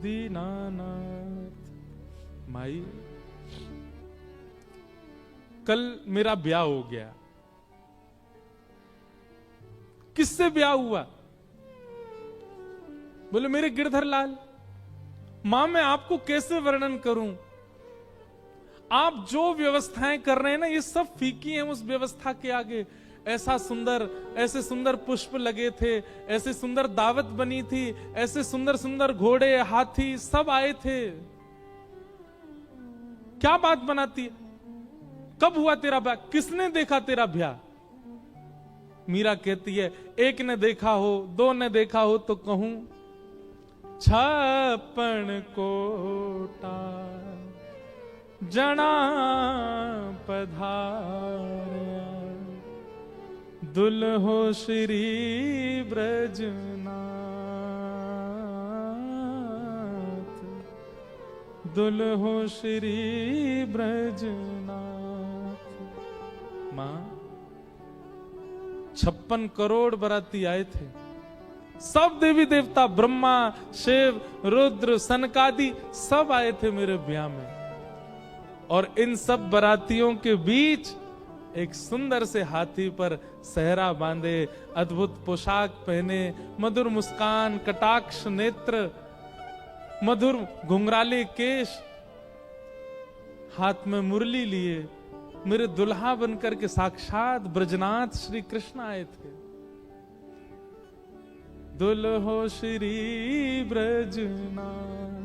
दीनानाथ। माई कल मेरा ब्याह हो गया। किससे ब्याह हुआ? बोले मेरे गिरधर लाल। मां मैं आपको कैसे वर्णन करूं? आप जो व्यवस्थाएं कर रहे हैं ना, ये सब फीकी हैं उस व्यवस्था के आगे। ऐसा सुंदर, ऐसे सुंदर पुष्प लगे थे, ऐसे सुंदर दावत बनी थी, ऐसे सुंदर सुंदर घोड़े, हाथी सब आए थे। क्या बात बनाती है? कब हुआ तेरा ब्याह? किसने देखा तेरा ब्याह? मीरा कहती है, एक ने देखा हो, दो ने देखा हो तो कहूं 56 कोटा जना पधारया, दुल्हो श्री ब्रजनाथ, दुल्हो श्री ब्रजनाथ। मां, 56 करोड़ बराती आए थे, सब देवी देवता, ब्रह्मा, शिव, रुद्र, सनकादि सब आए थे मेरे ब्याह में। और इन सब बरातियों के बीच एक सुंदर से हाथी पर सहरा बांधे, अद्भुत पोशाक पहने, मधुर मुस्कान, कटाक्ष नेत्र, मधुर घुंघराले केश, हाथ में मुरली लिए मेरे दुल्हा बनकर के साक्षात ब्रजनाथ श्री कृष्ण आए थे। दुल्हो श्री ब्रजनाथ।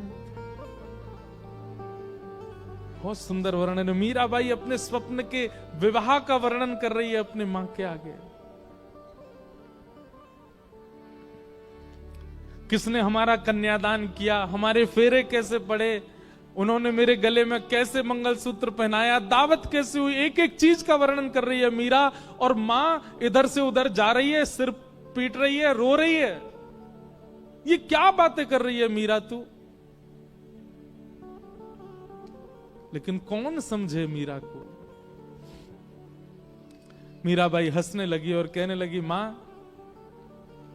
बहुत सुंदर वर्णन है। मीराबाई अपने स्वप्न के विवाह का वर्णन कर रही है अपने मां के आगे। किसने हमारा कन्यादान किया, हमारे फेरे कैसे पड़े, उन्होंने मेरे गले में कैसे मंगलसूत्र पहनाया, दावत कैसे हुई, एक एक चीज का वर्णन कर रही है मीरा। और मां इधर से उधर जा रही है, सिर पीट रही है, रो रही है। ये क्या बातें कर रही है मीरा तू? लेकिन कौन समझे मीरा को? मीराबाई हंसने लगी और कहने लगी, मां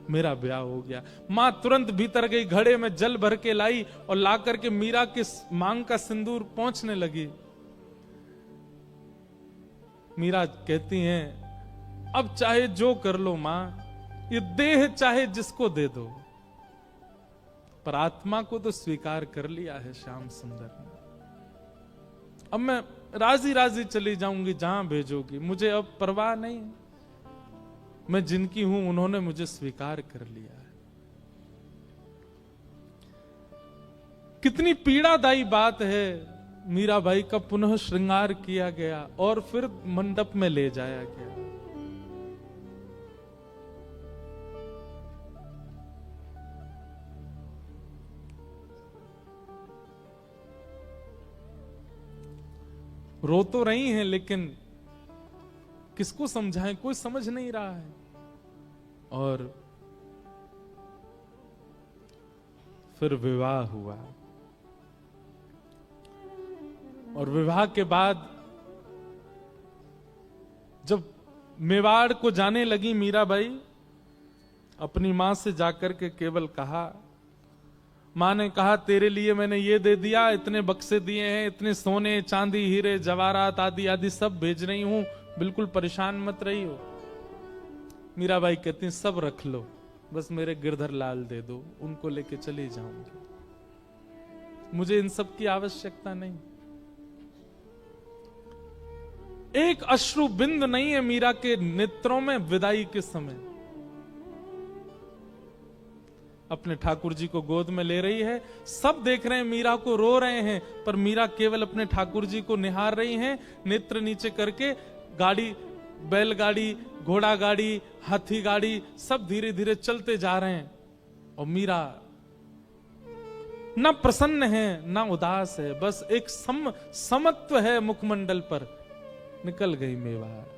मेरा ब्याह हो गया। मां तुरंत भीतर गई, घड़े में जल भर के लाई और ला करके मीरा के मांग का सिंदूर पोंछने लगी। मीरा कहती हैं, अब चाहे जो कर लो मां, ये देह चाहे जिसको दे दो, पर आत्मा को तो स्वीकार कर लिया है श्याम सुंदर ने। अब मैं राजी राजी चली जाऊंगी जहां भेजोगी, मुझे अब परवाह नहीं। मैं जिनकी हूं उन्होंने मुझे स्वीकार कर लिया है। कितनी पीड़ादायी बात है। मीराबाई का पुनः श्रृंगार किया गया और फिर मंडप में ले जाया गया। रो तो रही हैं, लेकिन किसको समझाएं, कोई समझ नहीं रहा है। और फिर विवाह हुआ। और विवाह के बाद जब मेवाड़ को जाने लगी मीराबाई, अपनी मां से जाकर के केवल कहा, मां ने कहा तेरे लिए मैंने ये दे दिया, इतने बक्से दिए हैं, इतने सोने चांदी हीरे जवाहरात आदि आदि सब भेज रही हूं, बिल्कुल परेशान मत रही हो। मीराबाई कहती सब रख लो, बस मेरे गिरधर लाल दे दो, उनको लेके चली जाऊंगी, मुझे इन सब की आवश्यकता नहीं। एक अश्रु बिंद नहीं है मीरा के नेत्रों में विदाई के समय। अपने ठाकुर जी को गोद में ले रही है, सब देख रहे हैं मीरा को, रो रहे हैं, पर मीरा केवल अपने ठाकुर जी को निहार रही हैं, नेत्र नीचे करके। गाड़ी, बैलगाड़ी, घोड़ा गाड़ी, हाथी गाड़ी सब धीरे धीरे चलते जा रहे हैं। और मीरा ना प्रसन्न है ना उदास है, बस एक समत्व है मुखमंडल पर। निकल गई मेवाड़।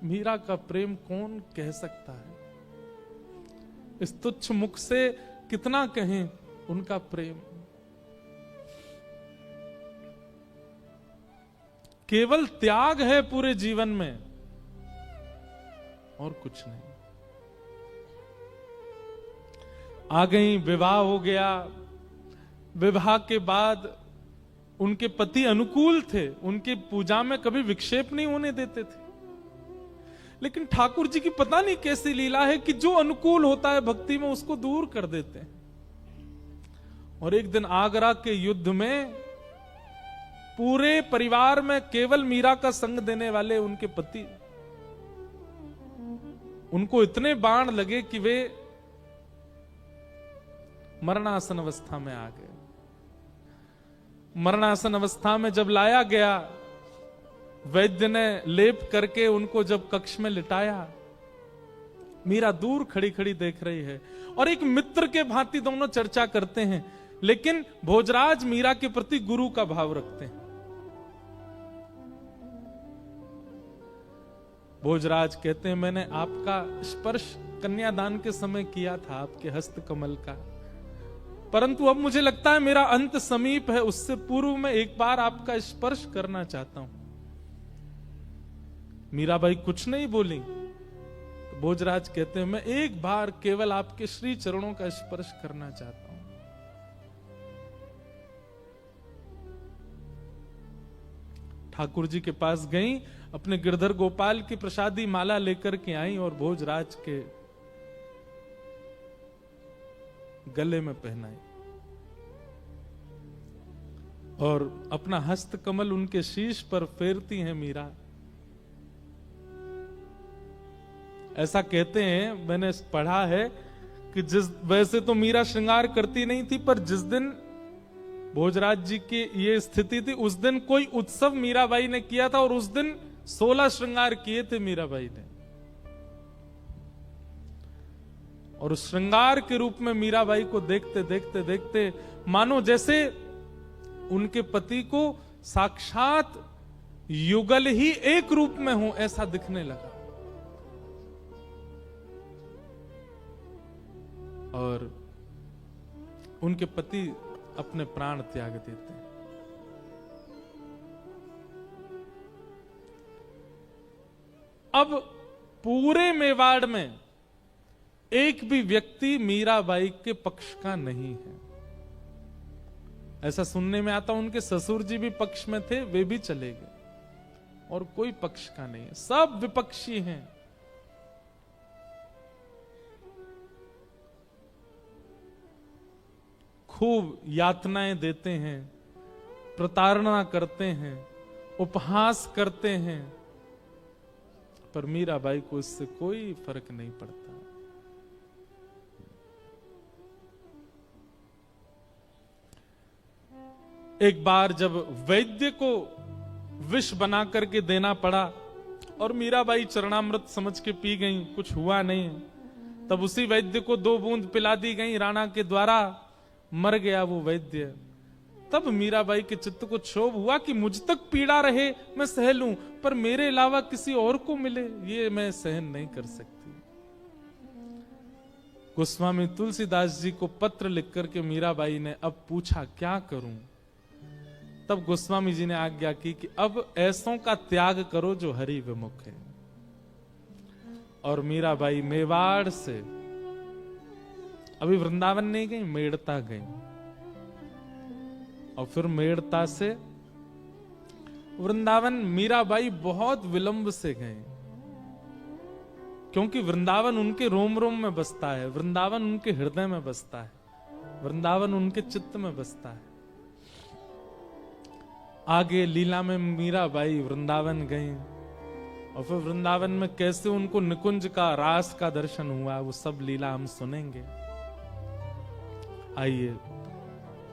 मीरा का प्रेम कौन कह सकता है? इस तुच्छ मुख से कितना कहें उनका प्रेम। केवल त्याग है पूरे जीवन में और कुछ नहीं। आ गई, विवाह हो गया। विवाह के बाद उनके पति अनुकूल थे, उनकी पूजा में कभी विक्षेप नहीं होने देते थे। लेकिन ठाकुर जी की पता नहीं कैसी लीला है कि जो अनुकूल होता है भक्ति में उसको दूर कर देते हैं। और एक दिन आगरा के युद्ध में पूरे परिवार में केवल मीरा का संग देने वाले उनके पति, उनको इतने बाण लगे कि वे मरणासन अवस्था में आ गए। मरणासन अवस्था में जब लाया गया, वैद्य ने लेप करके उनको जब कक्ष में लिटाया, मीरा दूर खड़ी खड़ी देख रही है और एक मित्र के भांति दोनों चर्चा करते हैं, लेकिन भोजराज मीरा के प्रति गुरु का भाव रखते हैं। भोजराज कहते हैं, मैंने आपका स्पर्श कन्यादान के समय किया था, आपके हस्त कमल का, परंतु अब मुझे लगता है मेरा अंत समीप है, उससे पूर्व में एक बार आपका स्पर्श करना चाहता हूं। मीराबाई कुछ नहीं बोली। तो भोजराज कहते हैं, मैं एक बार केवल आपके श्री चरणों का स्पर्श करना चाहता हूं। ठाकुर जी के पास गई, अपने गिरधर गोपाल की प्रसादी माला लेकर के आई और भोजराज के गले में पहनाई और अपना हस्त कमल उनके शीश पर फेरती हैं मीरा। ऐसा कहते हैं, मैंने पढ़ा है कि वैसे तो मीरा श्रृंगार करती नहीं थी, पर जिस दिन भोजराज जी की ये स्थिति थी, उस दिन कोई उत्सव मीराबाई ने किया था और उस दिन 16 श्रृंगार किए थे मीराबाई ने। और उस श्रृंगार के रूप में मीराबाई को देखते देखते देखते मानो जैसे उनके पति को साक्षात युगल ही एक रूप में हो, ऐसा दिखने लगा। और उनके पति अपने प्राण त्याग देते हैं। अब पूरे मेवाड़ में एक भी व्यक्ति मीराबाई के पक्ष का नहीं है। ऐसा सुनने में आता, उनके ससुर जी भी पक्ष में थे, वे भी चले गए और कोई पक्ष का नहीं है, सब विपक्षी हैं। खूब यातनाएं देते हैं, प्रताड़ना करते हैं, उपहास करते हैं, पर मीराबाई को इससे कोई फर्क नहीं पड़ता। एक बार जब वैद्य को विष बना करके देना पड़ा और मीराबाई चरणामृत समझ के पी गई, कुछ हुआ नहीं, तब उसी वैद्य को 2 बूंद पिला दी गई राणा के द्वारा, मर गया वो वैद्य। तब मीराबाई के चित्त को क्षोभ हुआ कि मुझ तक पीड़ा रहे मैं सह लूं, पर मेरे अलावा किसी और को मिले ये मैं सहन नहीं कर सकती। गोस्वामी तुलसीदास जी को पत्र लिख करके मीराबाई ने अब पूछा, क्या करूं? तब गोस्वामी जी ने आज्ञा की कि अब ऐसों का त्याग करो जो हरि विमुख है। और मीराबाई मेवाड़ से अभी वृंदावन नहीं गई, मेड़ता गई, और फिर मेड़ता से वृंदावन मीराबाई बहुत विलंब से गए, क्योंकि वृंदावन उनके रोम रोम में बसता है, वृंदावन उनके हृदय में बसता है, वृंदावन उनके चित्त में बसता है। आगे लीला में मीराबाई वृंदावन गई और फिर वृंदावन में कैसे उनको निकुंज का, रास का दर्शन हुआ, वो सब लीला हम सुनेंगे। आइए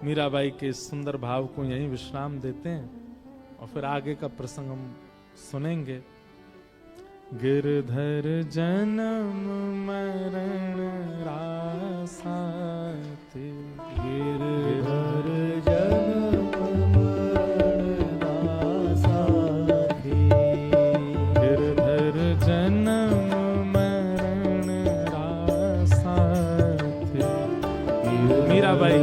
मीराबाई के इस सुंदर भाव को यहीं विश्राम देते हैं और फिर आगे का प्रसंग हम सुनेंगे। गिरधर जन्म मरण रासाते, गिरधर जन्म मरण रासाते, गिरधर जन्म मरण रासाते। मीराबाई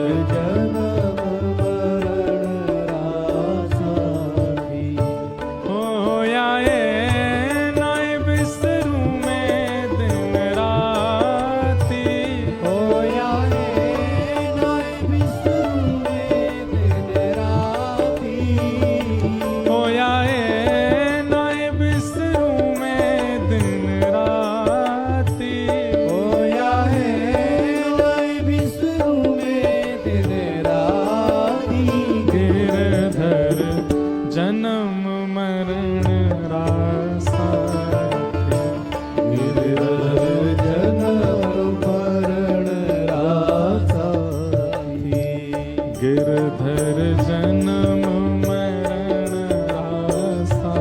गिरधर जन्म मरण रासा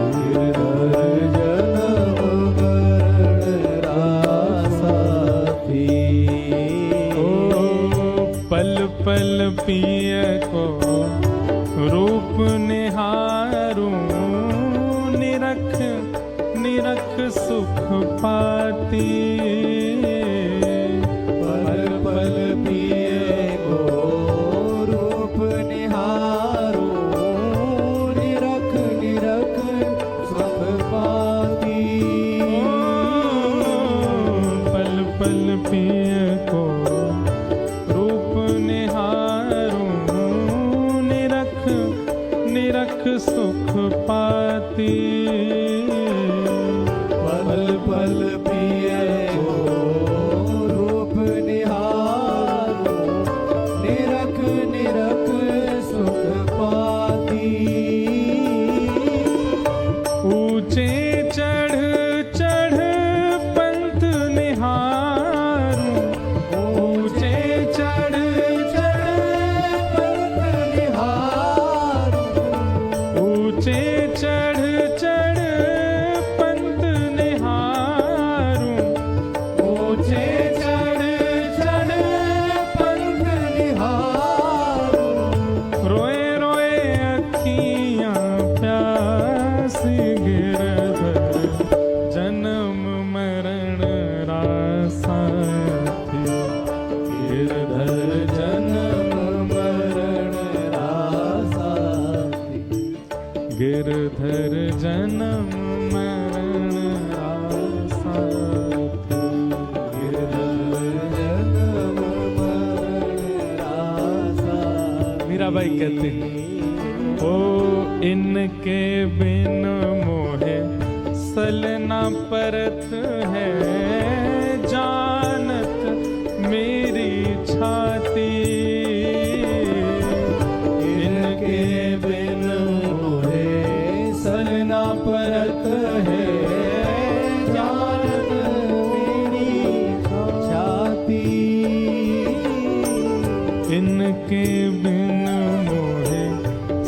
गिरधर जन्म मरण रासाथी। पल पल पिय को रूप निहारूं निरख निरख सुख पाती। पल पल पिए को रूप निहारो निरख निरख सुख पाती। पल पल पिय को रूप निहारूं निरख निरख सुख पाती। पल पल पिए को रूप निहारो निरख निरख सुख पाती। ऊंचे चढ़ चढ़ पंथ निहारूं ऊंचे चढ़ चढ़ पंथ निहारो ऊंचे चढ़ चढ़ पंथ निहारूं ऊंचे चढ़ चढ़ पंथ निहारो रोए रोए अखियां प्यासी। गिरधर जन्म मरण रासाथी। गिरधर जन्म मरण रासाथी। गिरधर जन्म मरण रासाथी। गिरधर जन्म मरण रासाथी। मीराबाई कहते हैं ओ इनके बिन मोहे सलना परत है जानत मेरी छाती। इनके बिन मोहे सलना परत है जानत मेरी छाती। इनके बिन मोहे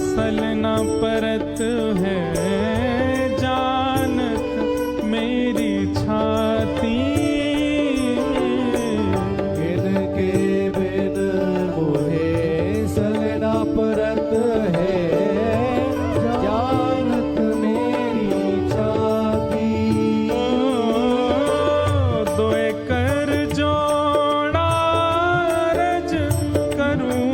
सलना परत है जानत मेरी छाती। इनके बिन मोहे सलना परत है जानत मेरी छाती। दोए कर जोड़ा रज करूं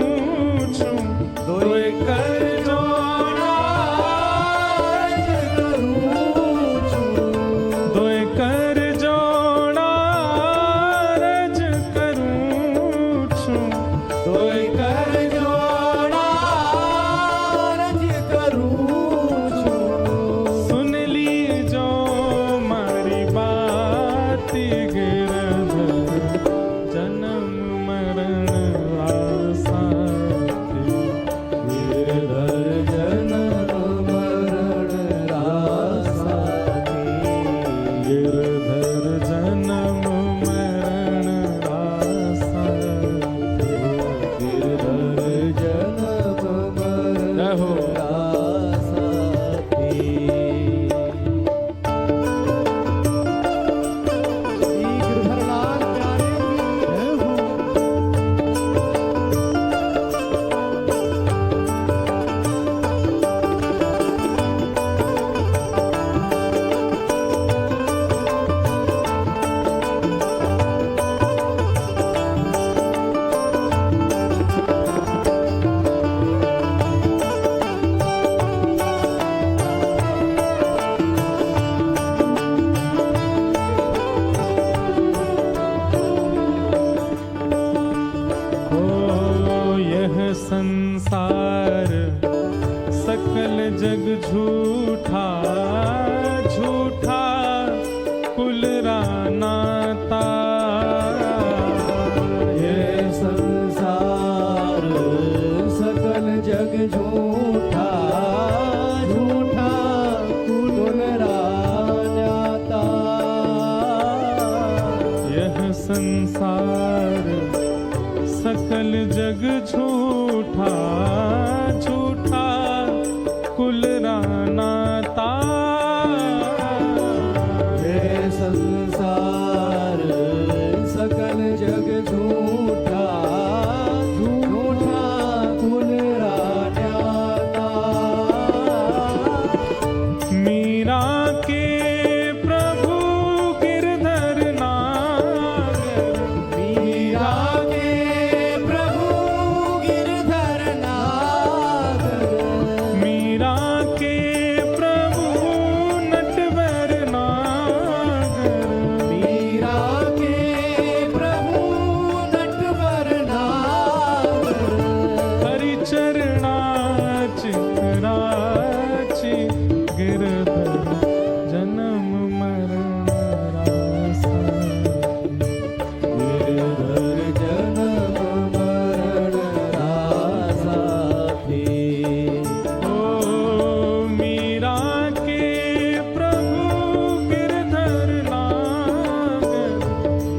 छूं दोए कर जोड़ा रज करूं छूं। दोए कर जोड़ा रज करूं छूं दोय कर जोड़ा रज करूं छूं। सुन ली जो मारी बात। गिरधर जन्म मरण रासाथी। गिरधर जन्म मरण रासाथी। गिरधर जन्म मरण रासाथी। गिरधर जन्म मरण जय हो। रासाथी। श्री गिरधरलाल प्यारे की जय हो। ओ यह संसार सकल जग झूठा झूठा कुल रानाता। ये संसार सकल जग झूठा झूठा कुल रानाता। यह संसार सकल जग झूठा झूठा झूठा कुलराना ता ये संसार सकल जग झूठा झूठा कुलरान्याता मीरा के प्रभु गिरधर नागर मीरा के प्रभु गिरधर नागर मीरा के प्रभु नटवर नागर मीरा के प्रभु नटवर नागर हरि चरणा चितराची गिरधर जन्म मरण रासा गिरधर जन्म मरण रासा थी ओ मीरा के प्रभु गिरधर नागर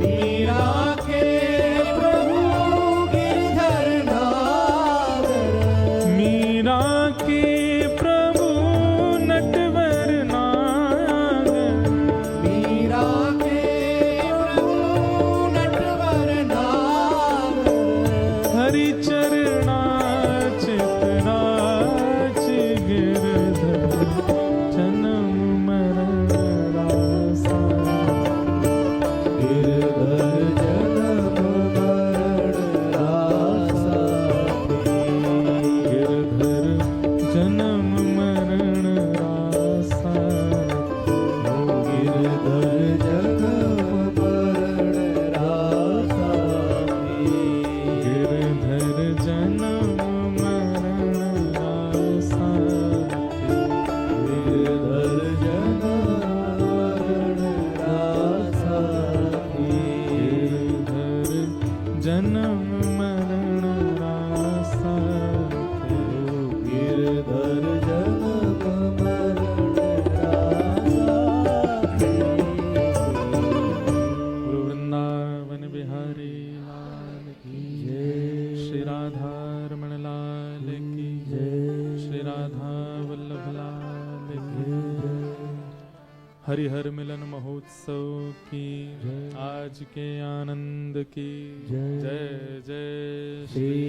मीरा के प्रभु गिरधर नागर मीरा के प्रभु नटवर नागर मीरा के प्रभु नटवर नागर हरि चरणा चितराच गिरधर जन्म मरण रासा गिरधर जन्म मरण रासा गिरधर जन्म मरण रासा गिरधर जन्म मरण रासा गिरधर जन्म मरण रासा गिरधर जन्म मरण रासा गिरधर जन्म मरण रासा गिरधर जन्म मरण गुरु वृंदावन बिहारी लाल की श्री राधा रमण लाल की श्री राधा वल्लभ लाल की हरिहर मिलन महोत्सव की आज के आनंद की जय जय श्री